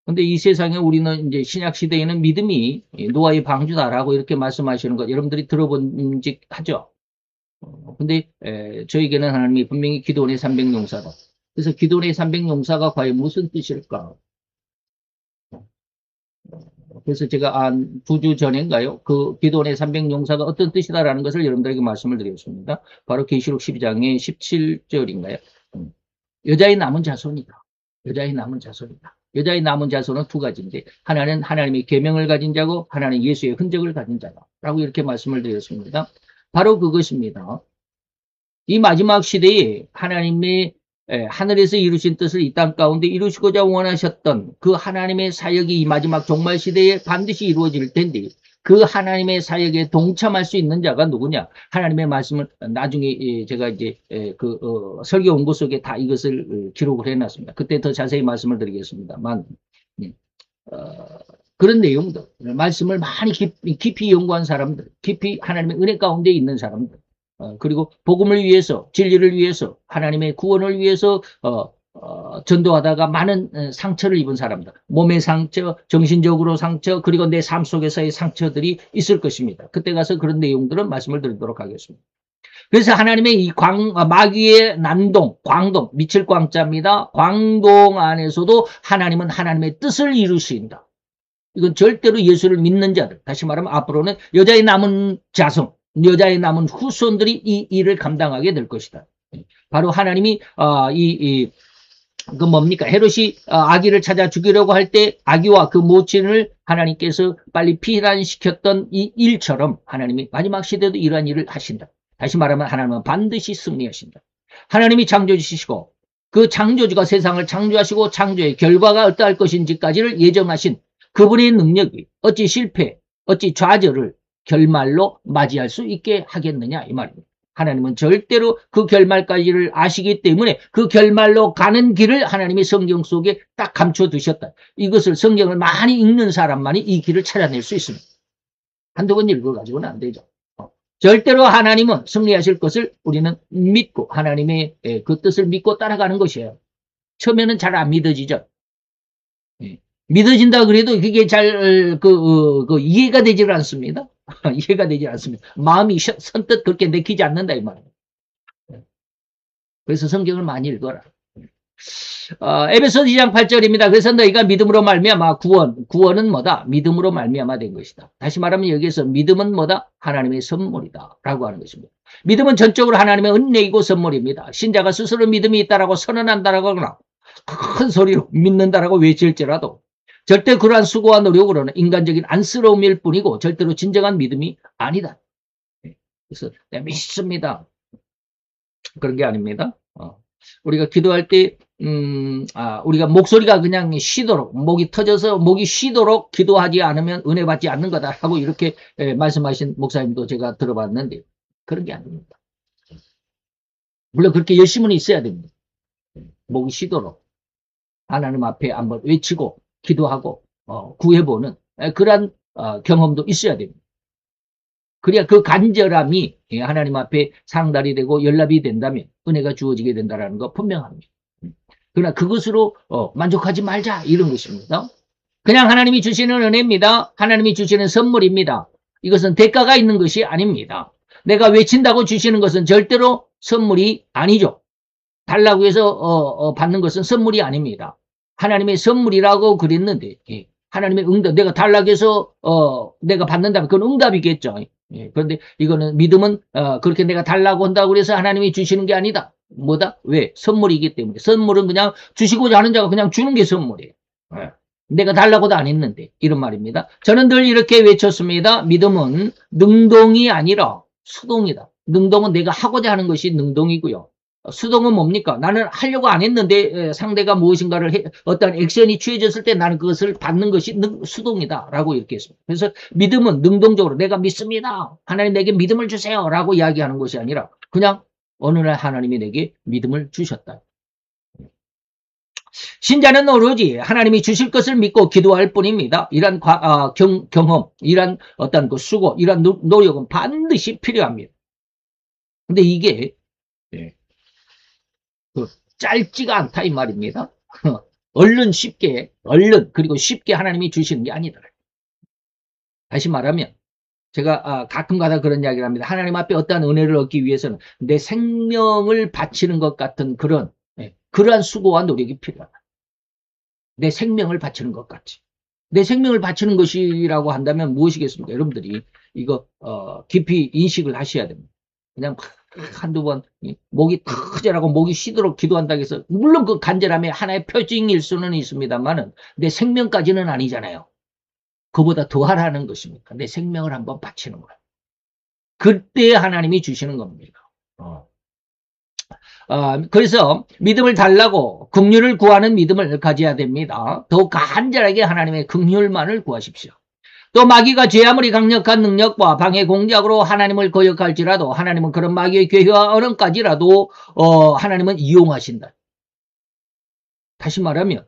근데 이 세상에 우리는 이제 신약 시대에는 믿음이 노아의 방주다라고 이렇게 말씀하시는 것 여러분들이 들어본 직 하죠. 근데 저에게는 하나님이 분명히 기도원의 300용사다. 그래서 기도원의 300용사가 과연 무슨 뜻일까? 그래서 제가 한 2주 전인가요? 그 기도원의 300용사가 어떤 뜻이다라는 것을 여러분들에게 말씀을 드렸습니다. 바로 계시록 12장의 17절인가요? 여자의 남은 자손이다. 여자의 남은 자손이다. 여자의 남은 자손은 두 가지인데 하나는 하나님의 계명을 가진 자고 하나는 예수의 흔적을 가진 자다라고 이렇게 말씀을 드렸습니다. 바로 그것입니다. 이 마지막 시대에 하나님의 하늘에서 이루신 뜻을 이 땅 가운데 이루시고자 원하셨던 그 하나님의 사역이 이 마지막 종말 시대에 반드시 이루어질 텐데 그 하나님의 사역에 동참할 수 있는 자가 누구냐? 하나님의 말씀을 나중에 제가 이제 설교 원고 속에 다 이것을 기록을 해놨습니다. 그때 더 자세히 말씀을 드리겠습니다만 그런 내용들, 말씀을 많이 깊이 연구한 사람들, 깊이 하나님의 은혜 가운데 있는 사람들, 그리고 복음을 위해서, 진리를 위해서, 하나님의 구원을 위해서 전도하다가 많은 상처를 입은 사람들, 몸의 상처, 정신적으로 상처, 그리고 내 삶 속에서의 상처들이 있을 것입니다. 그때 가서 그런 내용들은 말씀을 드리도록 하겠습니다. 그래서 하나님의 이 마귀의 난동, 광동, 미칠 광자입니다. 광동 안에서도 하나님은 하나님의 뜻을 이루신다. 이건 절대로 예수를 믿는 자들, 다시 말하면 앞으로는 여자의 남은 자손, 여자의 남은 후손들이 이 일을 감당하게 될 것이다. 바로 하나님이 그 뭡니까? 헤롯이 아기를 찾아 죽이려고 할 때 아기와 그 모친을 하나님께서 빨리 피난시켰던 이 일처럼 하나님이 마지막 시대도 이러한 일을 하신다. 다시 말하면 하나님은 반드시 승리하신다. 하나님이 창조주시고 그 창조주가 세상을 창조하시고 창조의 결과가 어떠할 것인지까지를 예정하신 그분의 능력이 어찌 실패, 어찌 좌절을 결말로 맞이할 수 있게 하겠느냐 이 말입니다. 하나님은 절대로 그 결말까지를 아시기 때문에 그 결말로 가는 길을 하나님이 성경 속에 딱 감춰두셨다. 이것을 성경을 많이 읽는 사람만이 이 길을 찾아낼 수 있습니다. 한두 번 읽어가지고는 안 되죠. 절대로 하나님은 승리하실 것을 우리는 믿고 하나님의 그 뜻을 믿고 따라가는 것이에요. 처음에는 잘 안 믿어지죠. 믿어진다 그래도 그게 잘 이해가 되질 않습니다. 이해가 되지 않습니다. 마음이 선뜻 그렇게 내키지 않는다 이 말이에요. 그래서 성경을 많이 읽어라. 에베소 2장 8절입니다. 그래서 너희가 믿음으로 말미암아 구원은 뭐다? 믿음으로 말미암아 된 것이다. 다시 말하면 여기에서 믿음은 뭐다? 하나님의 선물이다 라고 하는 것입니다. 믿음은 전적으로 하나님의 은혜이고 선물입니다. 신자가 스스로 믿음이 있다라고 선언한다라고 하거나 큰 소리로 믿는다라고 외칠지라도 절대 그러한 수고와 노력으로는 인간적인 안쓰러움일 뿐이고 절대로 진정한 믿음이 아니다. 그래서 내가 믿습니다. 그런 게 아닙니다. 우리가 기도할 때 우리가 목소리가 그냥 쉬도록 목이 터져서 목이 쉬도록 기도하지 않으면 은혜 받지 않는 거다라고 이렇게 말씀하신 목사님도 제가 들어봤는데 그런 게 아닙니다. 물론 그렇게 열심은 있어야 됩니다. 목이 쉬도록 하나님 앞에 한번 외치고 기도하고 구해보는 그러한 경험도 있어야 됩니다. 그래야 그 간절함이 하나님 앞에 상달이 되고 연락이 된다면 은혜가 주어지게 된다는 거 분명합니다. 그러나 그것으로 만족하지 말자 이런 것입니다. 그냥 하나님이 주시는 은혜입니다. 하나님이 주시는 선물입니다. 이것은 대가가 있는 것이 아닙니다. 내가 외친다고 주시는 것은 절대로 선물이 아니죠. 달라고 해서 받는 것은 선물이 아닙니다. 하나님의 선물이라고 그랬는데 하나님의 응답, 내가 달라고 해서 내가 받는다면 그건 응답이겠죠. 그런데 이거는 믿음은 그렇게 내가 달라고 한다고 해서 하나님이 주시는 게 아니다. 뭐다? 왜? 선물이기 때문에. 선물은 그냥 주시고자 하는 자가 그냥 주는 게 선물이에요. 내가 달라고도 안 했는데 이런 말입니다. 저는 늘 이렇게 외쳤습니다. 믿음은 능동이 아니라 수동이다. 능동은 내가 하고자 하는 것이 능동이고요. 수동은 뭡니까? 나는 하려고 안 했는데 상대가 무엇인가를 어떤 액션이 취해졌을 때 나는 그것을 받는 것이 수동이다 라고 이렇게 했습니다. 그래서 믿음은 능동적으로 내가 믿습니다. 하나님 내게 믿음을 주세요 라고 이야기하는 것이 아니라 그냥 어느 날 하나님이 내게 믿음을 주셨다. 신자는 오로지 하나님이 주실 것을 믿고 기도할 뿐입니다. 이런 경험, 이런 어떤 그 수고, 이런 노력은 반드시 필요합니다. 근데 이게 짧지가 않다 이 말입니다. 얼른 그리고 쉽게 하나님이 주시는 게 아니다. 다시 말하면 제가 가끔가다 그런 이야기를 합니다. 하나님 앞에 어떠한 은혜를 얻기 위해서는 내 생명을 바치는 것 같은 그러한 수고와 노력이 필요하다. 내 생명을 바치는 것 같이. 내 생명을 바치는 것이라고 한다면 무엇이겠습니까? 여러분들이 이거 깊이 인식을 하셔야 됩니다. 그냥 한두 번 목이 터져라고 목이 쉬도록 기도한다고 해서 물론 그 간절함이 하나의 표징일 수는 있습니다만은 내 생명까지는 아니잖아요. 그보다 더 하라는 것입니까? 내 생명을 한번 바치는 거예요. 그때 하나님이 주시는 겁니다. 그래서 믿음을 달라고 긍휼을 구하는 믿음을 가져야 됩니다. 더욱 간절하게 하나님의 긍휼만을 구하십시오. 또 마귀가 제 아무리 강력한 능력과 방해 공작으로 하나님을 거역할지라도 하나님은 그런 마귀의 괴회와 어른까지라도 하나님은 이용하신다. 다시 말하면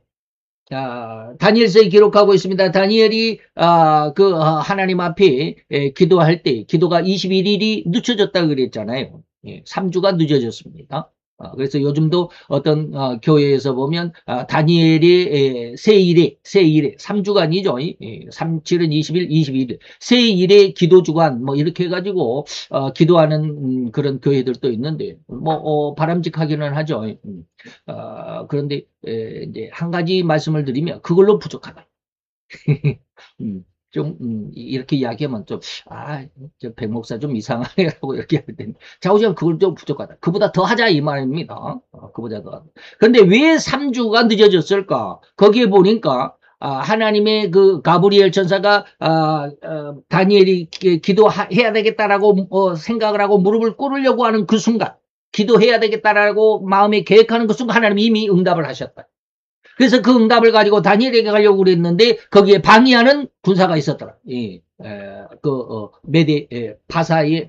다니엘서에 기록하고 있습니다. 다니엘이 하나님 앞에 기도할 때 기도가 21일이 늦춰졌다고 그랬잖아요. 3주가 늦어졌습니다. 그래서 요즘도 어떤 교회에서 보면 다니엘이 세일에 3주간이죠. 37은 20일, 21일 세일에 기도주간 뭐 이렇게 해가지고 기도하는 그런 교회들도 있는데 뭐 바람직하기는 하죠. 그런데 이제 한 가지 말씀을 드리면 그걸로 부족하다. 이렇게 이야기하면 저 백목사 좀 이상하네라고 이렇게 할 텐데, 좌우지간 그걸 좀 부족하다. 그보다 더 하자 이 말입니다. 그보다 더. 근데 왜 3주가 늦어졌을까? 거기에 보니까 하나님의 그 가브리엘 천사가 다니엘이 기도해야 되겠다라고 생각을 하고 무릎을 꿇으려고 하는 그 순간, 기도해야 되겠다라고 마음에 계획하는 그 순간 하나님이 이미 응답을 하셨다. 그래서 그 응답을 가지고 다니엘에게 가려고 그랬는데 거기에 방해하는 군사가 있었더라.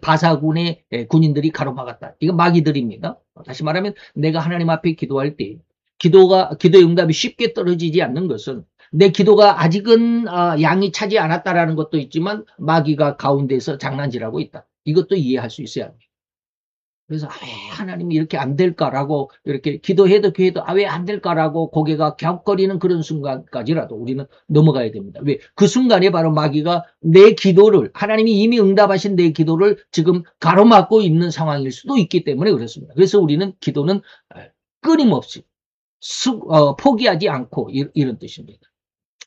바사군의 군인들이 가로막았다. 이거 마귀들입니다. 다시 말하면 내가 하나님 앞에 기도할 때 기도의 응답이 쉽게 떨어지지 않는 것은 내 기도가 아직은 양이 차지 않았다라는 것도 있지만 마귀가 가운데서 장난질하고 있다. 이것도 이해할 수 있어야 합니다. 그래서 왜 하나님이 이렇게 안 될까라고 이렇게 기도해도 왜 안 될까라고 고개가 갸웃거리는 그런 순간까지라도 우리는 넘어가야 됩니다. 왜? 그 순간에 바로 마귀가 내 기도를 하나님이 이미 응답하신 내 기도를 지금 가로막고 있는 상황일 수도 있기 때문에 그렇습니다. 그래서 우리는 기도는 끊임없이 포기하지 않고 이런 뜻입니다.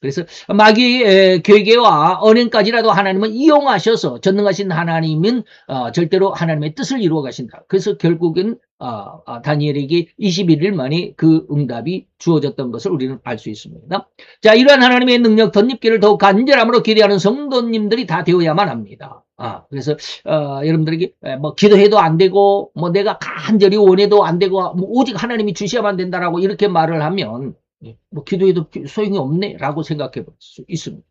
그래서 마귀의 괴계와 언행까지라도 하나님은 이용하셔서 전능하신 하나님은 절대로 하나님의 뜻을 이루어 가신다. 그래서 결국은 다니엘에게 21일 만에 그 응답이 주어졌던 것을 우리는 알 수 있습니다. 자, 이러한 하나님의 능력 덧입기를 더욱 간절함으로 기대하는 성도님들이 다 되어야만 합니다. 그래서 여러분들에게 뭐 기도해도 안 되고 뭐 내가 간절히 원해도 안 되고 뭐 오직 하나님이 주셔야만 된다라고 이렇게 말을 하면 뭐 기도해도 소용이 없네 라고 생각해 볼 수 있습니다.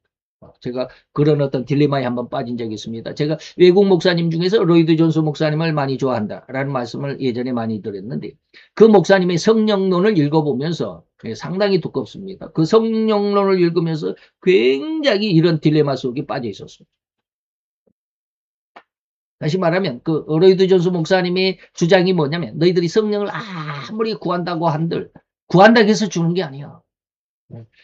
제가 그런 어떤 딜레마에 한번 빠진 적이 있습니다. 제가 외국 목사님 중에서 로이드 존스 목사님을 많이 좋아한다 라는 말씀을 예전에 많이 드렸는데 그 목사님의 성령론을 읽어보면서 상당히 두껍습니다. 그 성령론을 읽으면서 굉장히 이런 딜레마 속에 빠져 있었습니다. 다시 말하면 그 로이드 존스 목사님의 주장이 뭐냐면 너희들이 성령을 아무리 구한다고 한들 구한다고 해서 주는 게 아니야.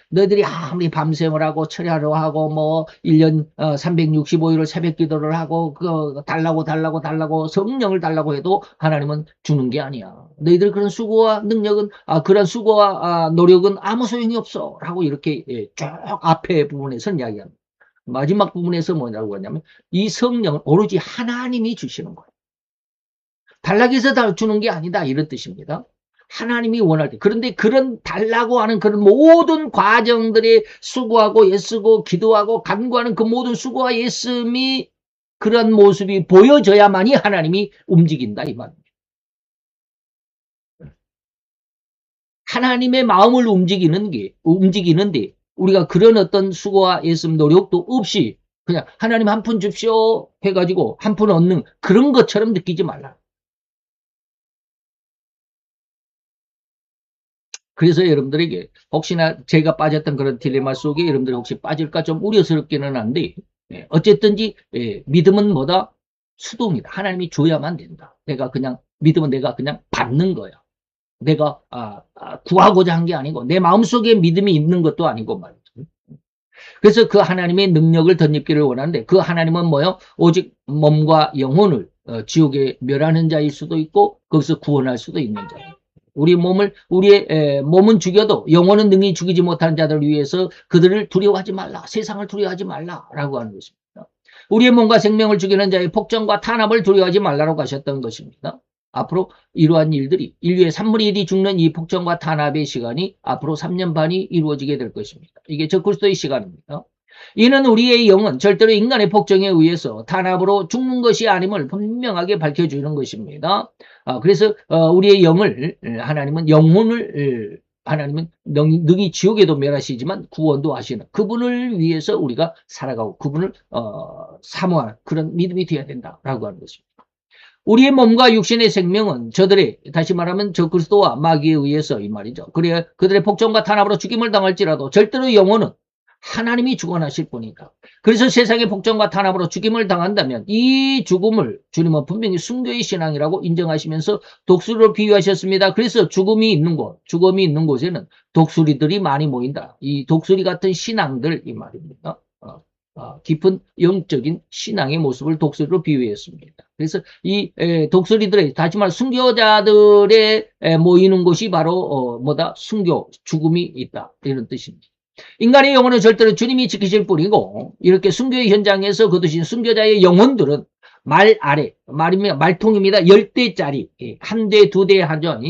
너희들이 아무리 밤샘을 하고 철야를 하고 뭐 1년 365일을 새벽 기도를 하고 달라고 성령을 달라고 해도 하나님은 주는 게 아니야. 너희들 그런 수고와 능력은 그런 수고와 노력은 아무 소용이 없어 라고 이렇게 쭉 앞에 부분에서 이야기합니다. 마지막 부분에서 뭐라고 하냐면 이 성령은 오로지 하나님이 주시는 거예요. 달라고 해서 다 주는 게 아니다 이런 뜻입니다. 하나님이 원할 때. 그런데 그런 달라고 하는 그런 모든 과정들이 수고하고 애쓰고 기도하고 간구하는 그 모든 수고와 애씀이 그런 모습이 보여져야만이 하나님이 움직인다 이 말입니다. 하나님의 마음을 움직이는데 우리가 그런 어떤 수고와 애씀 노력도 없이 그냥 하나님 한 푼 줍시오 해가지고 한 푼 얻는 그런 것처럼 느끼지 말라. 그래서 여러분들에게 혹시나 제가 빠졌던 그런 딜레마 속에 여러분들이 혹시 빠질까 좀 우려스럽기는 한데 어쨌든지 믿음은 뭐다? 수동이다. 하나님이 줘야만 된다. 믿음은 내가 그냥 받는 거야. 내가 구하고자 한 게 아니고 내 마음속에 믿음이 있는 것도 아니고 말이죠. 그래서 그 하나님의 능력을 덧입기를 원하는데 그 하나님은 뭐요? 오직 몸과 영혼을 지옥에 멸하는 자일 수도 있고 거기서 구원할 수도 있는 자예요. 우리의 몸은 죽여도 영혼은 능히 죽이지 못하는 자들을 위해서 그들을 두려워하지 말라. 세상을 두려워하지 말라라고 하는 것입니다. 우리의 몸과 생명을 죽이는 자의 폭정과 탄압을 두려워하지 말라고 하셨던 것입니다. 앞으로 이러한 일들이 인류의 3분의 1이 죽는 이 폭정과 탄압의 시간이 앞으로 3년 반이 이루어지게 될 것입니다. 이게 적그리스도의 시간입니다. 이는 우리의 영은 절대로 인간의 폭정에 의해서 탄압으로 죽는 것이 아님을 분명하게 밝혀주는 것입니다. 그래서 우리의 영을 하나님은 영혼을 하나님은 능히 지옥에도 멸하시지만 구원도 하시는 그분을 위해서 우리가 살아가고 그분을 사모하는 그런 믿음이 되어야 된다라고 하는 것입니다. 우리의 몸과 육신의 생명은 저들의 다시 말하면 저 그리스도와 마귀에 의해서 이 말이죠. 그래 그들의 폭정과 탄압으로 죽임을 당할지라도 절대로 영혼은 하나님이 주관하실 뿐이다. 그래서 세상의 폭정과 탄압으로 죽임을 당한다면 이 죽음을 주님은 분명히 순교의 신앙이라고 인정하시면서 독수리로 비유하셨습니다. 그래서 죽음이 있는 곳에는 독수리들이 많이 모인다. 이 독수리 같은 신앙들 이 말입니다. 깊은 영적인 신앙의 모습을 독수리로 비유했습니다. 그래서 이 독수리들의 다시 말해 순교자들의 모이는 곳이 바로 순교, 죽음이 있다 이런 뜻입니다. 인간의 영혼은 절대로 주님이 지키실 뿐이고 이렇게 순교의 현장에서 거두신 순교자의 영혼들은 말 아래, 말통입니다. 10대짜리, 한 대, 두 대 하죠.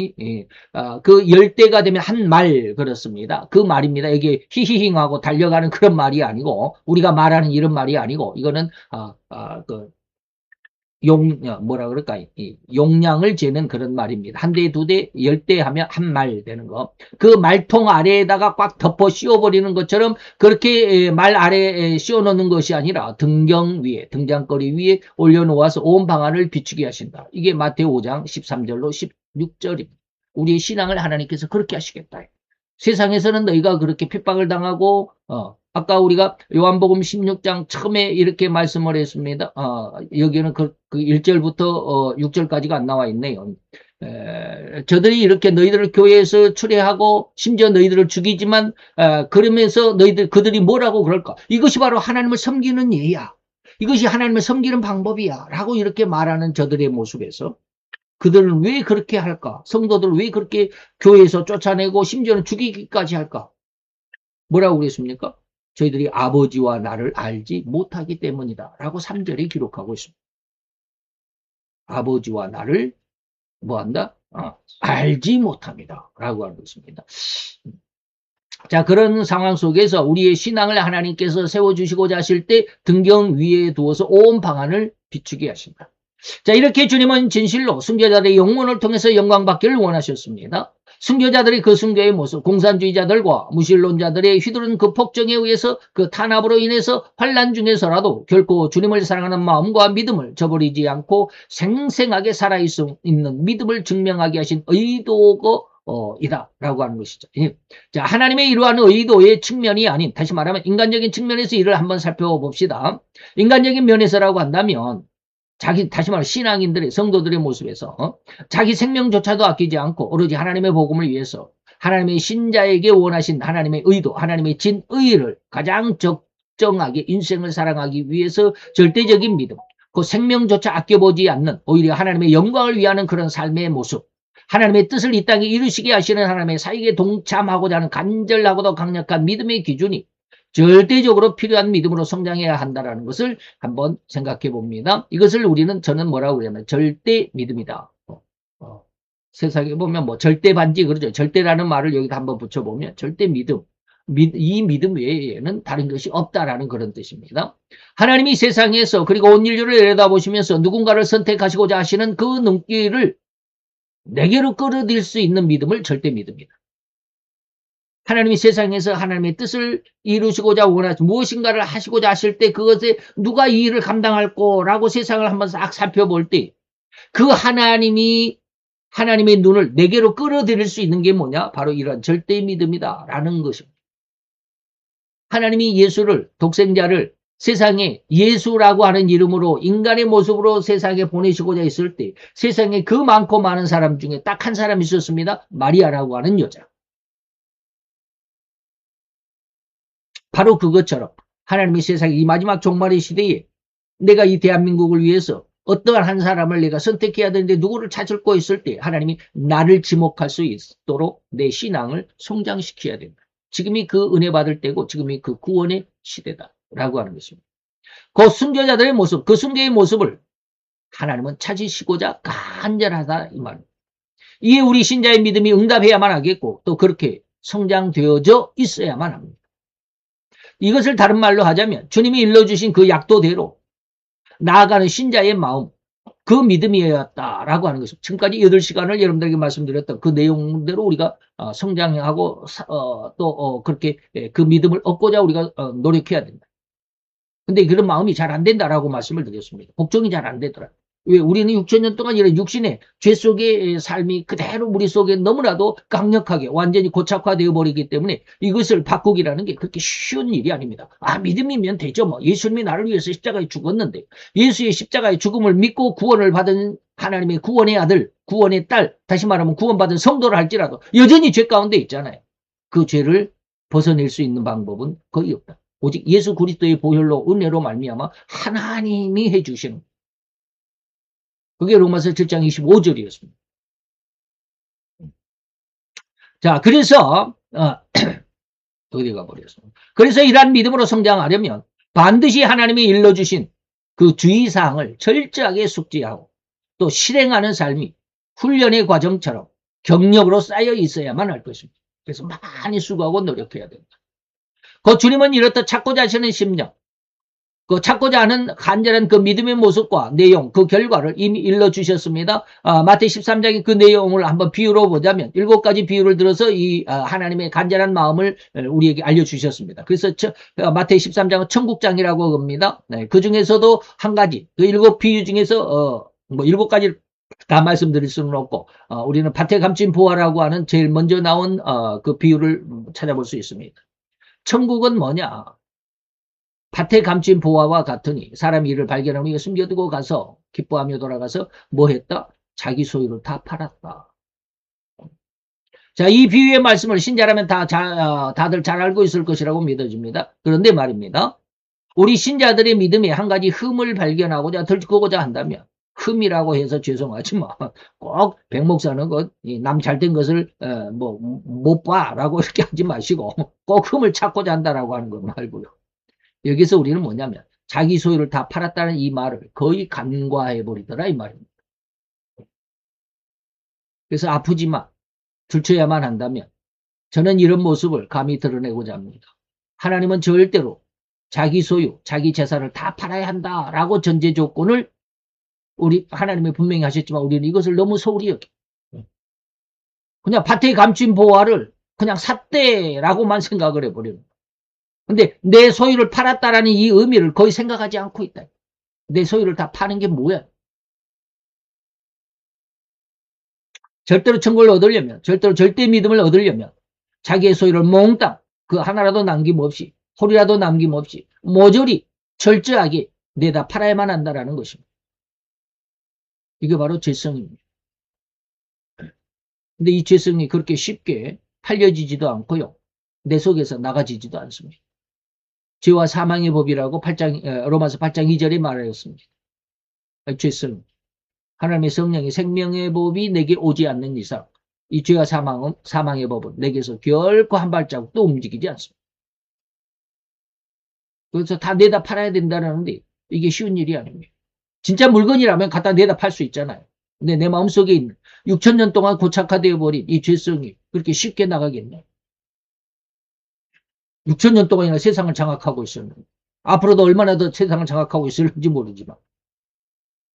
그 10대가 되면 한 말 그렇습니다. 그 말입니다. 이게 히히힝하고 달려가는 그런 말이 아니고 우리가 말하는 이런 말이 아니고 이거는 뭐라 그럴까요? 용량을 재는 그런 말입니다. 한 대, 두 대, 10대 하면 한 말 되는 거. 그 말통 아래에다가 꽉 덮어 씌워버리는 것처럼 그렇게 말 아래에 씌워놓는 것이 아니라 등경 위에, 등장거리 위에 올려놓아서 온 방안을 비추게 하신다. 이게 마태오 5장 13절로 16절입니다. 우리의 신앙을 하나님께서 그렇게 하시겠다. 세상에서는 너희가 그렇게 핍박을 당하고 아까 우리가 요한복음 16장 처음에 이렇게 말씀을 했습니다. 여기는 그 1절부터 6절까지가 안 나와 있네요. 저들이 이렇게 너희들을 교회에서 추례하고 심지어 너희들을 죽이지만 그러면서 그들이 뭐라고 그럴까? 이것이 바로 하나님을 섬기는 예야. 이것이 하나님을 섬기는 방법이야. 라고 이렇게 말하는 저들의 모습에서 그들은 왜 그렇게 할까? 성도들을 왜 그렇게 교회에서 쫓아내고 심지어는 죽이기까지 할까? 뭐라고 그랬습니까? 저희들이 아버지와 나를 알지 못하기 때문이다. 라고 3절에 기록하고 있습니다. 아버지와 나를 뭐한다? 알지 못합니다. 라고 하는 것입니다. 자, 그런 상황 속에서 우리의 신앙을 하나님께서 세워주시고자 하실 때 등경 위에 두어서 온 방안을 비추게 하신다. 자, 이렇게 주님은 진실로 순교자들의 영혼을 통해서 영광받기를 원하셨습니다. 순교자들의 그 순교의 모습, 공산주의자들과 무신론자들의 휘두른 그 폭정에 의해서 그 탄압으로 인해서 환난 중에서라도 결코 주님을 사랑하는 마음과 믿음을 저버리지 않고 생생하게 살아있는 믿음을 증명하게 하신 의도가 이다라고 하는 것이죠. 자, 하나님의 이러한 의도의 측면이 아닌, 다시 말하면 인간적인 측면에서 이를 한번 살펴봅시다. 인간적인 면에서라고 한다면 다시 말해 신앙인들의 성도들의 모습에서 자기 생명조차도 아끼지 않고 오로지 하나님의 복음을 위해서 하나님의 신자에게 원하신 하나님의 의도, 하나님의 진의를 가장 적정하게 인생을 사랑하기 위해서 절대적인 믿음, 그 생명조차 아껴보지 않는 오히려 하나님의 영광을 위하는 그런 삶의 모습, 하나님의 뜻을 이 땅에 이루시게 하시는 하나님의 사역에 동참하고자 하는 간절하고도 강력한 믿음의 기준이 절대적으로 필요한 믿음으로 성장해야 한다는 것을 한번 생각해 봅니다. 이것을 저는 뭐라고 그러냐면 절대 믿음이다. 세상에 보면 뭐 절대 반지 그러죠. 절대라는 말을 여기다 한번 붙여보면 절대 믿음. 이 믿음 외에는 다른 것이 없다라는 그런 뜻입니다. 하나님이 세상에서 그리고 온 인류를 내려다보시면서 누군가를 선택하시고자 하시는 그 눈길을 내게로 끌어들일 수 있는 믿음을 절대 믿음이다. 하나님이 세상에서 하나님의 뜻을 이루시고자 원하시 무엇인가를 하시고자 하실 때 그것에 누가 이 일을 감당할 거라고 세상을 한번 싹 살펴볼 때 그 하나님의 눈을 내게로 끌어들일 수 있는 게 뭐냐? 바로 이런 절대 믿음이다라는 것입니다. 하나님이 예수를 독생자를 세상에 예수라고 하는 이름으로 인간의 모습으로 세상에 보내시고자 했을 때 세상에 그 많고 많은 사람 중에 딱 한 사람이 있었습니다. 마리아라고 하는 여자. 바로 그것처럼 하나님이 세상에 이 마지막 종말의 시대에 내가 이 대한민국을 위해서 어떠한 한 사람을 내가 선택해야 되는데 누구를 찾을 거 있을 때 하나님이 나를 지목할 수 있도록 내 신앙을 성장시켜야 된다. 지금이 그 은혜 받을 때고 지금이 그 구원의 시대다라고 하는 것입니다. 그 순교자들의 모습, 그 순교의 모습을 하나님은 찾으시고자 간절하다 이 말입니다. 이에 우리 신자의 믿음이 응답해야만 하겠고 또 그렇게 성장되어져 있어야만 합니다. 이것을 다른 말로 하자면 주님이 일러주신 그 약도대로 나아가는 신자의 마음, 그 믿음이었다라고 하는 것입니다. 지금까지 8시간을 여러분들에게 말씀드렸던 그 내용대로 우리가 성장하고 또 그렇게 그 믿음을 얻고자 우리가 노력해야 된다. 근데 그런 마음이 잘 안 된다라고 말씀을 드렸습니다. 복종이 잘 안 되더라. 왜? 우리는 6,000년 동안 이런 육신의 죄 속의 삶이 그대로 우리 속에 너무나도 강력하게 완전히 고착화되어 버리기 때문에 이것을 바꾸기라는 게 그렇게 쉬운 일이 아닙니다. 믿음이면 되죠. 뭐 예수님이 나를 위해서 십자가에 죽었는데 예수의 십자가의 죽음을 믿고 구원을 받은 하나님의 구원의 아들, 구원의 딸, 다시 말하면 구원받은 성도를 할지라도 여전히 죄 가운데 있잖아요. 그 죄를 벗어낼 수 있는 방법은 거의 없다. 오직 예수 그리스도의 보혈로 은혜로 말미암아 하나님이 해주시는 그게 로마서 7장 25절이었습니다. 자, 그래서 어디 가버렸습니다. 그래서 이러한 믿음으로 성장하려면 반드시 하나님이 일러주신 그 주의사항을 철저하게 숙지하고 또 실행하는 삶이 훈련의 과정처럼 경력으로 쌓여 있어야만 할 것입니다. 그래서 많이 수고하고 노력해야 됩니다. 그 주님은 이렇듯 찾고자 하시는 심령, 그 찾고자 하는 간절한 그 믿음의 모습과 내용, 그 결과를 이미 일러주셨습니다. 마태이 13장의 그 내용을 한번 비유로 보자면 7가지 비유를 들어서 이 하나님의 간절한 마음을 우리에게 알려주셨습니다. 그래서 마태이 13장은 천국장이라고 합니다. 네, 그 중에서도 한 가지, 그 7비유 중에서 뭐 7가지를 다 말씀드릴 수는 없고 우리는 밭에 감춘 보화라고 하는 제일 먼저 나온 그 비유를 찾아볼 수 있습니다. 천국은 뭐냐? 밭에 감춘 보화와 같으니 사람이 이를 발견하면 이거 숨겨두고 가서 기뻐하며 돌아가서 뭐 했다? 자기 소유를 다 팔았다. 자, 이 비유의 말씀을 신자라면 다들 잘 알고 있을 것이라고 믿어집니다. 그런데 말입니다. 우리 신자들의 믿음에 한 가지 흠을 발견하고자 들고자 한다면 흠이라고 해서 죄송하지만 꼭 백목사는 남 잘된 것을 뭐 못 봐라고 이렇게 하지 마시고 꼭 흠을 찾고자 한다라고 하는 것 말고요. 여기서 우리는 뭐냐면 자기 소유를 다 팔았다는 이 말을 거의 간과해버리더라 이 말입니다. 그래서 아프지만 들춰야만 한다면 저는 이런 모습을 감히 드러내고자 합니다. 하나님은 절대로 자기 소유, 자기 재산을 다 팔아야 한다라고 전제 조건을 우리 하나님이 분명히 하셨지만 우리는 이것을 너무 소홀히 여겨. 그냥 밭에 감춘 보화를 그냥 샀대라고만 생각을 해버려요. 근데 내 소유를 팔았다라는 이 의미를 거의 생각하지 않고 있다. 내 소유를 다 파는 게 뭐야? 절대로 천국을 얻으려면, 절대로 절대 믿음을 얻으려면 자기의 소유를 몽땅 그 하나라도 남김없이, 홀이라도 남김없이 모조리 철저하게 내다 팔아야만 한다라는 것입니다. 이게 바로 죄성입니다. 근데 이 죄성이 그렇게 쉽게 팔려지지도 않고요. 내 속에서 나가지지도 않습니다. 죄와 사망의 법이라고 로마서 8장 2절에 말하였습니다. 죄성. 하나님의 성령의 생명의 법이 내게 오지 않는 이상 이 죄와 사망의 법은 내게서 결코 한 발자국도 움직이지 않습니다. 그래서 다 내다 팔아야 된다는데 이게 쉬운 일이 아닙니다. 진짜 물건이라면 갖다 내다 팔 수 있잖아요. 근데 내 마음속에 있는 6,000년 동안 고착화되어 버린 이 죄성이 그렇게 쉽게 나가겠네. 6,000년 동안이나 세상을 장악하고 있었는데 앞으로도 얼마나 더 세상을 장악하고 있을지 모르지만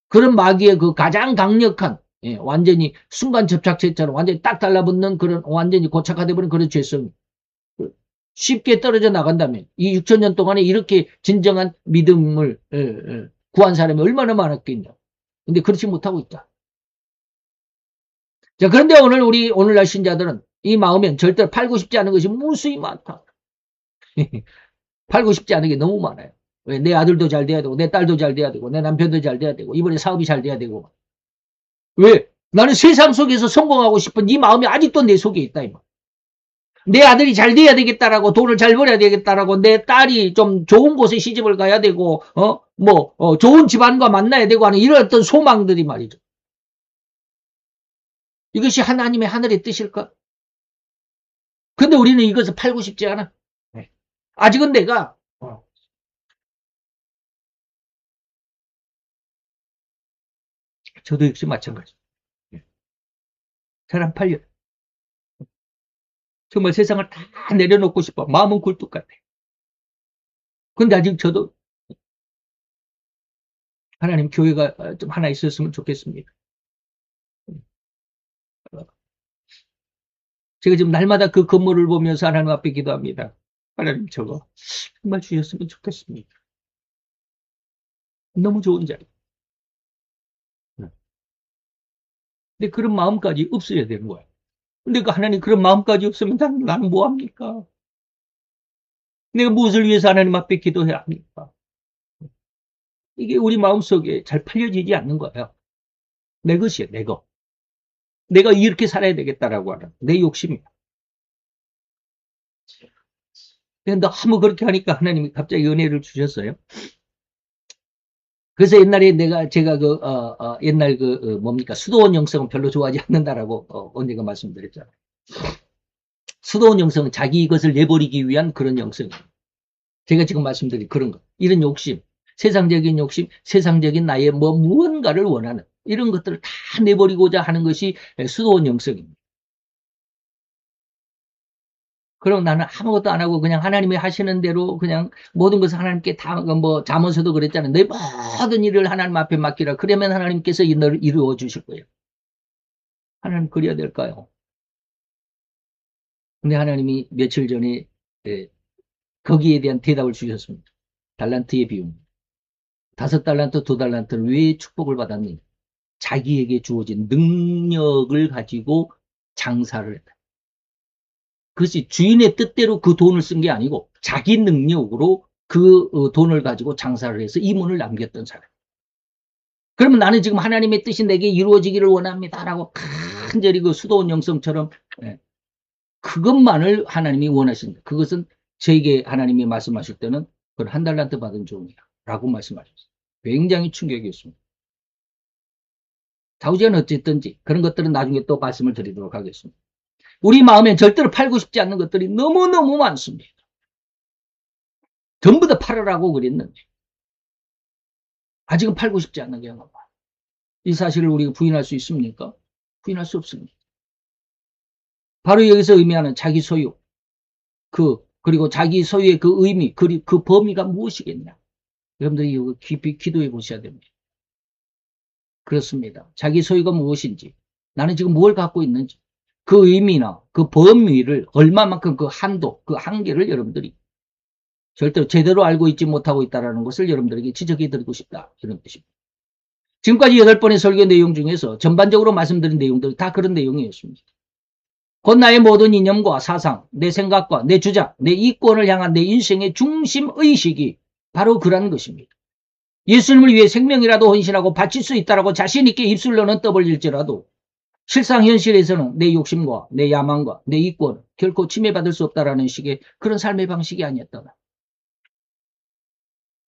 그런 마귀의 그 가장 강력한 완전히 순간 접착제처럼 완전히 딱 달라붙는 그런 완전히 고착화되어 버린 그런 죄성이 쉽게 떨어져 나간다면 이 6,000년 동안에 이렇게 진정한 믿음을 구한 사람이 얼마나 많았겠냐. 근데 그렇지 못하고 있다. 자, 그런데 오늘날 신자들은 이 마음엔 절대로 팔고 싶지 않은 것이 무수히 많다. 팔고 싶지 않은 게 너무 많아요. 왜? 내 아들도 잘 돼야 되고, 내 딸도 잘 돼야 되고, 내 남편도 잘 돼야 되고, 이번에 사업이 잘 돼야 되고. 왜? 나는 세상 속에서 성공하고 싶은 이 마음이 아직도 내 속에 있다, 이 말. 내 아들이 잘 돼야 되겠다라고, 돈을 잘 벌어야 되겠다라고, 내 딸이 좀 좋은 곳에 시집을 가야 되고, 좋은 집안과 만나야 되고 하는 이런 어떤 소망들이 말이죠. 이것이 하나님의 하늘의 뜻일까? 근데 우리는 이것을 팔고 싶지 않아. 네. 아직은 내가, 저도 역시 마찬가지. 잘 안 팔려. 정말 세상을 다 내려놓고 싶어. 마음은 굴뚝 같아. 근데 아직 저도 하나님 교회가 좀 하나 있었으면 좋겠습니다. 제가 지금 날마다 그 건물을 보면서 하나님 앞에 기도합니다. 하나님 저거 정말 주셨으면 좋겠습니다. 너무 좋은 자리. 근데 그런 마음까지 없어야 되는 거야. 근데 그 하나님 그런 마음까지 없으면 나는 뭐 합니까? 내가 무엇을 위해서 하나님 앞에 기도해야 합니까? 이게 우리 마음속에 잘 팔려지지 않는 거예요. 내 것이에요, 내 것. 내가 이렇게 살아야 되겠다라고 하는 내 욕심이야. 근데 너무 그렇게 하니까 하나님이 갑자기 은혜를 주셨어요. 그래서 옛날에 제가 옛날 뭡니까? 수도원 영성은 별로 좋아하지 않는다라고, 언젠가 말씀드렸잖아요. 수도원 영성은 자기 것을 내버리기 위한 그런 영성이에요. 제가 지금 말씀드린 그런 거. 이런 욕심, 세상적인 욕심, 세상적인 나의 무언가를 원하는 이런 것들을 다 내버리고자 하는 것이 수도원 영성입니다. 그럼 나는 아무것도 안 하고 그냥 하나님이 하시는 대로 그냥 모든 것을 하나님께 다, 잠언서도 그랬잖아요. 내 모든 일을 하나님 앞에 맡기라. 그러면 하나님께서 너를 이루어 주실 거예요. 하나님 그래야 될까요? 근데 하나님이 며칠 전에 거기에 대한 대답을 주셨습니다. 달란트의 비용. 5달란트, 2달란트를 왜 축복을 받았느냐? 자기에게 주어진 능력을 가지고 장사를 했다. 그것이 주인의 뜻대로 그 돈을 쓴 게 아니고 자기 능력으로 그 돈을 가지고 장사를 해서 이문을 남겼던 사람. 그러면 나는 지금 하나님의 뜻이 내게 이루어지기를 원합니다라고 간절히 그 수도원 영성처럼 그것만을 하나님이 원하신다. 그것은 저에게 하나님이 말씀하실 때는 그건 1달란트 받은 종이야 라고 말씀하셨어요. 굉장히 충격이었습니다. 좌우지간 어쨌든지 그런 것들은 나중에 또 말씀을 드리도록 하겠습니다. 우리 마음엔 절대로 팔고 싶지 않는 것들이 너무너무 많습니다. 전부 다 팔으라고 그랬는데 아직은 팔고 싶지 않는 경우가 많아요. 이 사실을 우리가 부인할 수 있습니까? 부인할 수 없습니다. 바로 여기서 의미하는 자기 소유, 그리고 자기 소유의 그 의미, 그 범위가 무엇이겠냐? 여러분들이 깊이 기도해 보셔야 됩니다. 그렇습니다. 자기 소유가 무엇인지, 나는 지금 뭘 갖고 있는지, 그 의미나 그 범위를 얼마만큼 그 한도, 그 한계를 여러분들이 절대로 제대로 알고 있지 못하고 있다는 것을 여러분들에게 지적해 드리고 싶다. 이런 뜻입니다. 지금까지 8번의 설교 내용 중에서 전반적으로 말씀드린 내용들이 다 그런 내용이었습니다. 곧 나의 모든 이념과 사상, 내 생각과 내 주장, 내 이권을 향한 내 인생의 중심의식이 바로 그런 것입니다. 예수님을 위해 생명이라도 헌신하고 바칠 수 있다라고 자신있게 입술로는 떠벌릴지라도 실상 현실에서는 내 욕심과 내 야망과 내 이권을 결코 침해받을 수 없다라는 식의 그런 삶의 방식이 아니었다.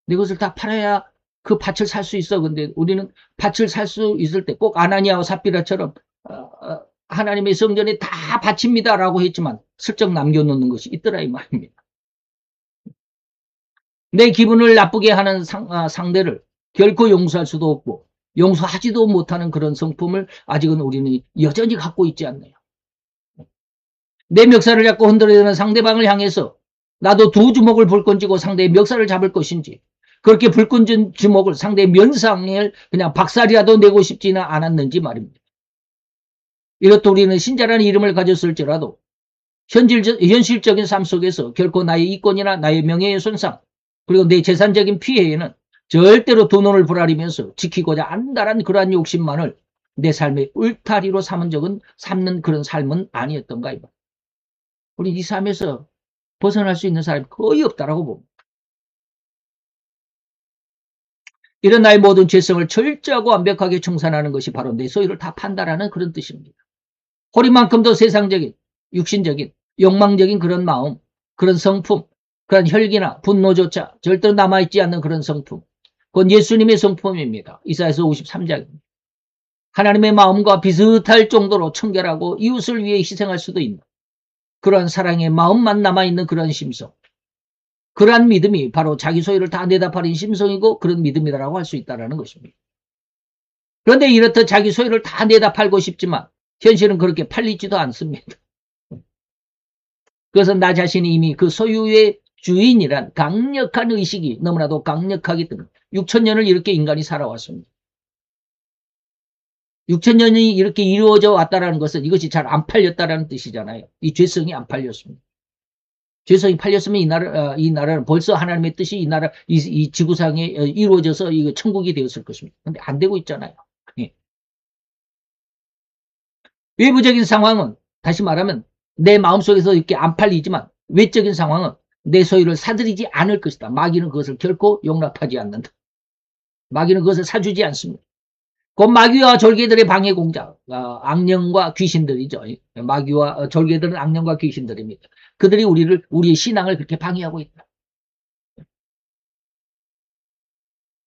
내 것을 다 팔아야 그 밭을 살 수 있어. 근데 우리는 밭을 살 수 있을 때 꼭 아나니아와 삽비라처럼 하나님의 성전에 다 바칩니다라고 했지만 슬쩍 남겨놓는 것이 있더라 이 말입니다. 내 기분을 나쁘게 하는 상대를 결코 용서할 수도 없고 용서하지도 못하는 그런 성품을 아직은 우리는 여전히 갖고 있지 않나요? 내 멱살을 잡고 흔들어대는 상대방을 향해서 나도 두 주먹을 불끈 쥐고 상대의 멱살을 잡을 것인지 그렇게 불끈 주먹을 상대의 면상을 그냥 박살이라도 내고 싶지는 않았는지 말입니다. 이렇듯 우리는 신자라는 이름을 가졌을지라도 현실적인 삶 속에서 결코 나의 이권이나 나의 명예의 손상 그리고 내 재산적인 피해에는 절대로 두 눈을 부라리면서 지키고자 한다란 그러한 욕심만을 내 삶의 울타리로 삼는 그런 삶은 아니었던가 이봐. 우리 이 삶에서 벗어날 수 있는 사람이 거의 없다라고 봅니다. 이런 나의 모든 죄성을 철저하고 완벽하게 청산하는 것이 바로 내 소유를 다 판다라는 그런 뜻입니다. 호리만큼도 세상적인, 육신적인, 욕망적인 그런 마음, 그런 성품, 그런 혈기나 분노조차 절대로 남아있지 않는 그런 성품. 그건 예수님의 성품입니다. 이사야서 53장입니다. 하나님의 마음과 비슷할 정도로 청결하고 이웃을 위해 희생할 수도 있는 그러한 사랑의 마음만 남아있는 그런 심성. 그러한 믿음이 바로 자기 소유를 다 내다 팔린 심성이고 그런 믿음이라고 할 수 있다는 것입니다. 그런데 이렇듯 자기 소유를 다 내다 팔고 싶지만 현실은 그렇게 팔리지도 않습니다. 그래서 나 자신이 이미 그 소유의 주인이란 강력한 의식이 너무나도 강력하기 때문에 6천년을 이렇게 인간이 살아왔습니다. 6천년이 이렇게 이루어져 왔다는 것은 이것이 잘 안 팔렸다는 뜻이잖아요. 이 죄성이 안 팔렸습니다. 죄성이 팔렸으면 이 나라는 벌써 하나님의 뜻이 이 지구상에 이루어져서 이거 천국이 되었을 것입니다. 근데 안 되고 있잖아요. 예. 외부적인 상황은 다시 말하면 내 마음속에서 이렇게 안 팔리지만 외적인 상황은 내 소유를 사들이지 않을 것이다. 마귀는 그것을 결코 용납하지 않는다. 마귀는 그것을 사주지 않습니다. 그 마귀와 졸개들의 방해 공작, 악령과 귀신들이죠. 마귀와 졸개들은 악령과 귀신들입니다. 그들이 우리의 신앙을 그렇게 방해하고 있다.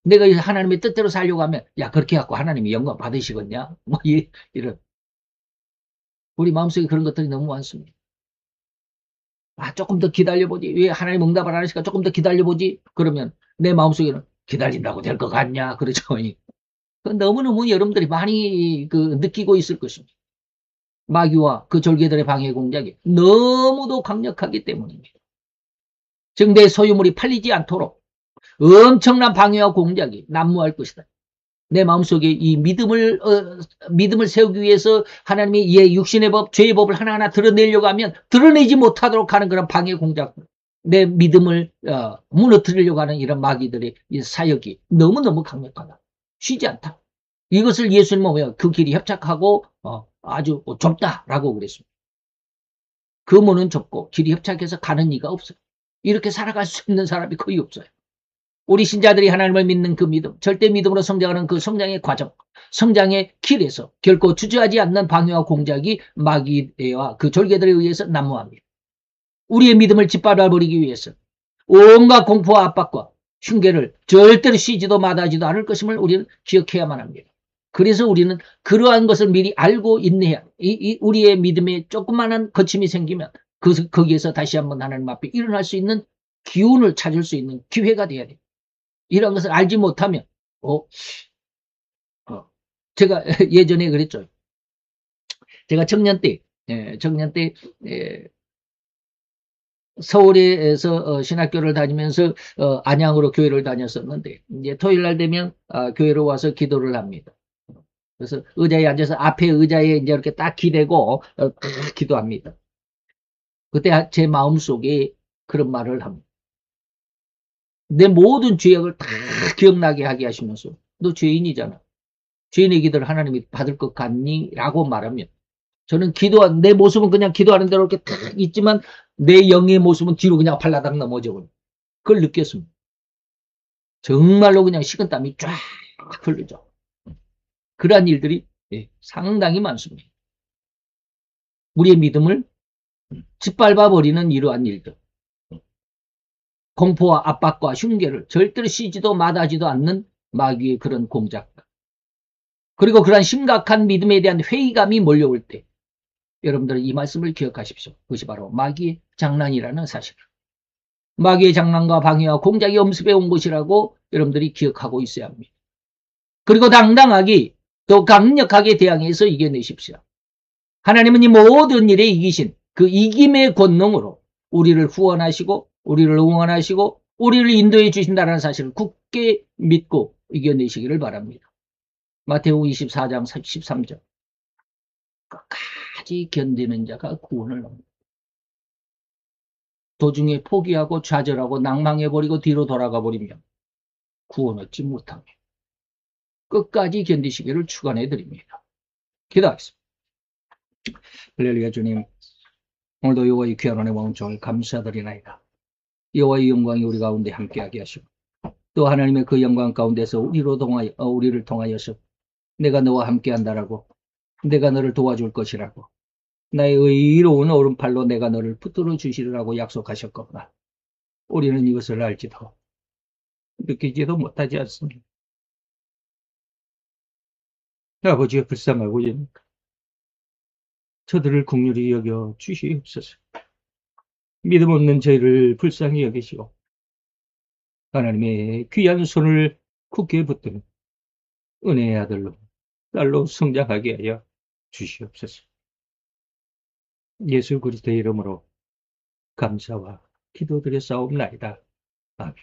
내가 하나님의 뜻대로 살려고 하면, 야, 그렇게 갖고 하나님이 영광 받으시겠냐? 뭐, 이런. 우리 마음속에 그런 것들이 너무 많습니다. 조금 더 기다려보지. 왜 하나님 응답을 안 하실까? 조금 더 기다려보지. 그러면 내 마음속에는 기다린다고 될 것 같냐? 그러죠. 너무너무 여러분들이 많이 느끼고 있을 것입니다. 마귀와 그 졸개들의 방해 공작이 너무도 강력하기 때문입니다. 즉 내 소유물이 팔리지 않도록 엄청난 방해와 공작이 난무할 것이다. 내 마음속에 이 믿음을 세우기 위해서 하나님이 육신의 법, 죄의 법을 하나하나 드러내려고 하면 드러내지 못하도록 하는 그런 방해 공작, 내 믿음을 무너뜨리려고 하는 이런 마귀들의 이 사역이 너무너무 강력하다. 쉬지 않다. 이것을 예수님은 그 길이 협착하고 아주 좁다라고 그랬습니다. 그 문은 좁고 길이 협착해서 가는 이가 없어요. 이렇게 살아갈 수 있는 사람이 거의 없어요. 우리 신자들이 하나님을 믿는 그 믿음, 절대 믿음으로 성장하는 그 성장의 과정, 성장의 길에서 결코 주저하지 않는 방해와 공작이 마귀와 그 졸개들에 의해서 난무합니다. 우리의 믿음을 짓밟아버리기 위해서 온갖 공포와 압박과 흉계를 절대로 쉬지도 마다하지도 않을 것임을 우리는 기억해야만 합니다. 그래서 우리는 그러한 것을 미리 알고 인내해야 우리의 믿음에 조그마한 거침이 생기면 거기에서 다시 한번 하나님 앞에 일어날 수 있는 기운을 찾을 수 있는 기회가 돼야 돼요. 이런 것을 알지 못하면 제가 예전에 그랬죠. 제가 청년 때 서울에서 신학교를 다니면서 안양으로 교회를 다녔었는데 이제 토요일 날 되면 교회로 와서 기도를 합니다. 그래서 의자에 앉아서 앞에 의자에 이제 이렇게 딱 기대고 기도합니다. 그때 제 마음속에 그런 말을 합니다. 내 모든 죄악을 다 기억나게 하게 하시면서 너 죄인이잖아. 죄인의 기도를 하나님이 받을 것 같니? 라고 말하면 저는 내 모습은 그냥 기도하는 대로 이렇게 딱 있지만 내 영의 모습은 뒤로 그냥 발라당 넘어져 버려. 그걸 느꼈습니다. 정말로 그냥 식은땀이 쫙 흐르죠. 그러한 일들이 상당히 많습니다. 우리의 믿음을 짓밟아버리는 이러한 일들. 공포와 압박과 흉계를 절대로 쉬지도 마다하지도 않는 마귀의 그런 공작. 그리고 그러한 심각한 믿음에 대한 회의감이 몰려올 때 여러분들은 이 말씀을 기억하십시오. 그것이 바로 마귀의 장난이라는 사실. 마귀의 장난과 방해와 공작이 엄습해 온 것이라고 여러분들이 기억하고 있어야 합니다. 그리고 당당하게 더 강력하게 대항해서 이겨내십시오. 하나님은 이 모든 일에 이기신 그 이김의 권능으로 우리를 후원하시고 우리를 응원하시고 우리를 인도해 주신다는 사실을 굳게 믿고 이겨내시기를 바랍니다. 마태복음 24장 13절. 끝까지 견디는 자가 구원을 얻는다. 도중에 포기하고 좌절하고 낭망해버리고 뒤로 돌아가버리면 구원 얻지 못합니다. 끝까지 견디시기를 축원해드립니다. 기도하겠습니다. 할렐루야. 주님, 오늘도 여호와의 귀한 은혜 마음을 감사드리나이다. 여호와의 영광이 우리 가운데 함께하게 하시고 또 하나님의 그 영광 가운데서 우리를 통하여서 내가 너와 함께 한다라고, 내가 너를 도와줄 것이라고, 나의 의로운 오른팔로 내가 너를 붙들어 주시리라고 약속하셨거나, 우리는 이것을 알지도 느끼지도 못하지 않습니다. 아버지가 불쌍하고 저들을 긍휼히 여겨 주시옵소서. 믿음 없는 저희를 불쌍히 여기시고 하나님의 귀한 손을 굳게 붙드는 은혜의 아들로 딸로 성장하게 하여 주시옵소서. 예수 그리스도의 이름으로 감사와 기도드려 싸움나이다. 아멘.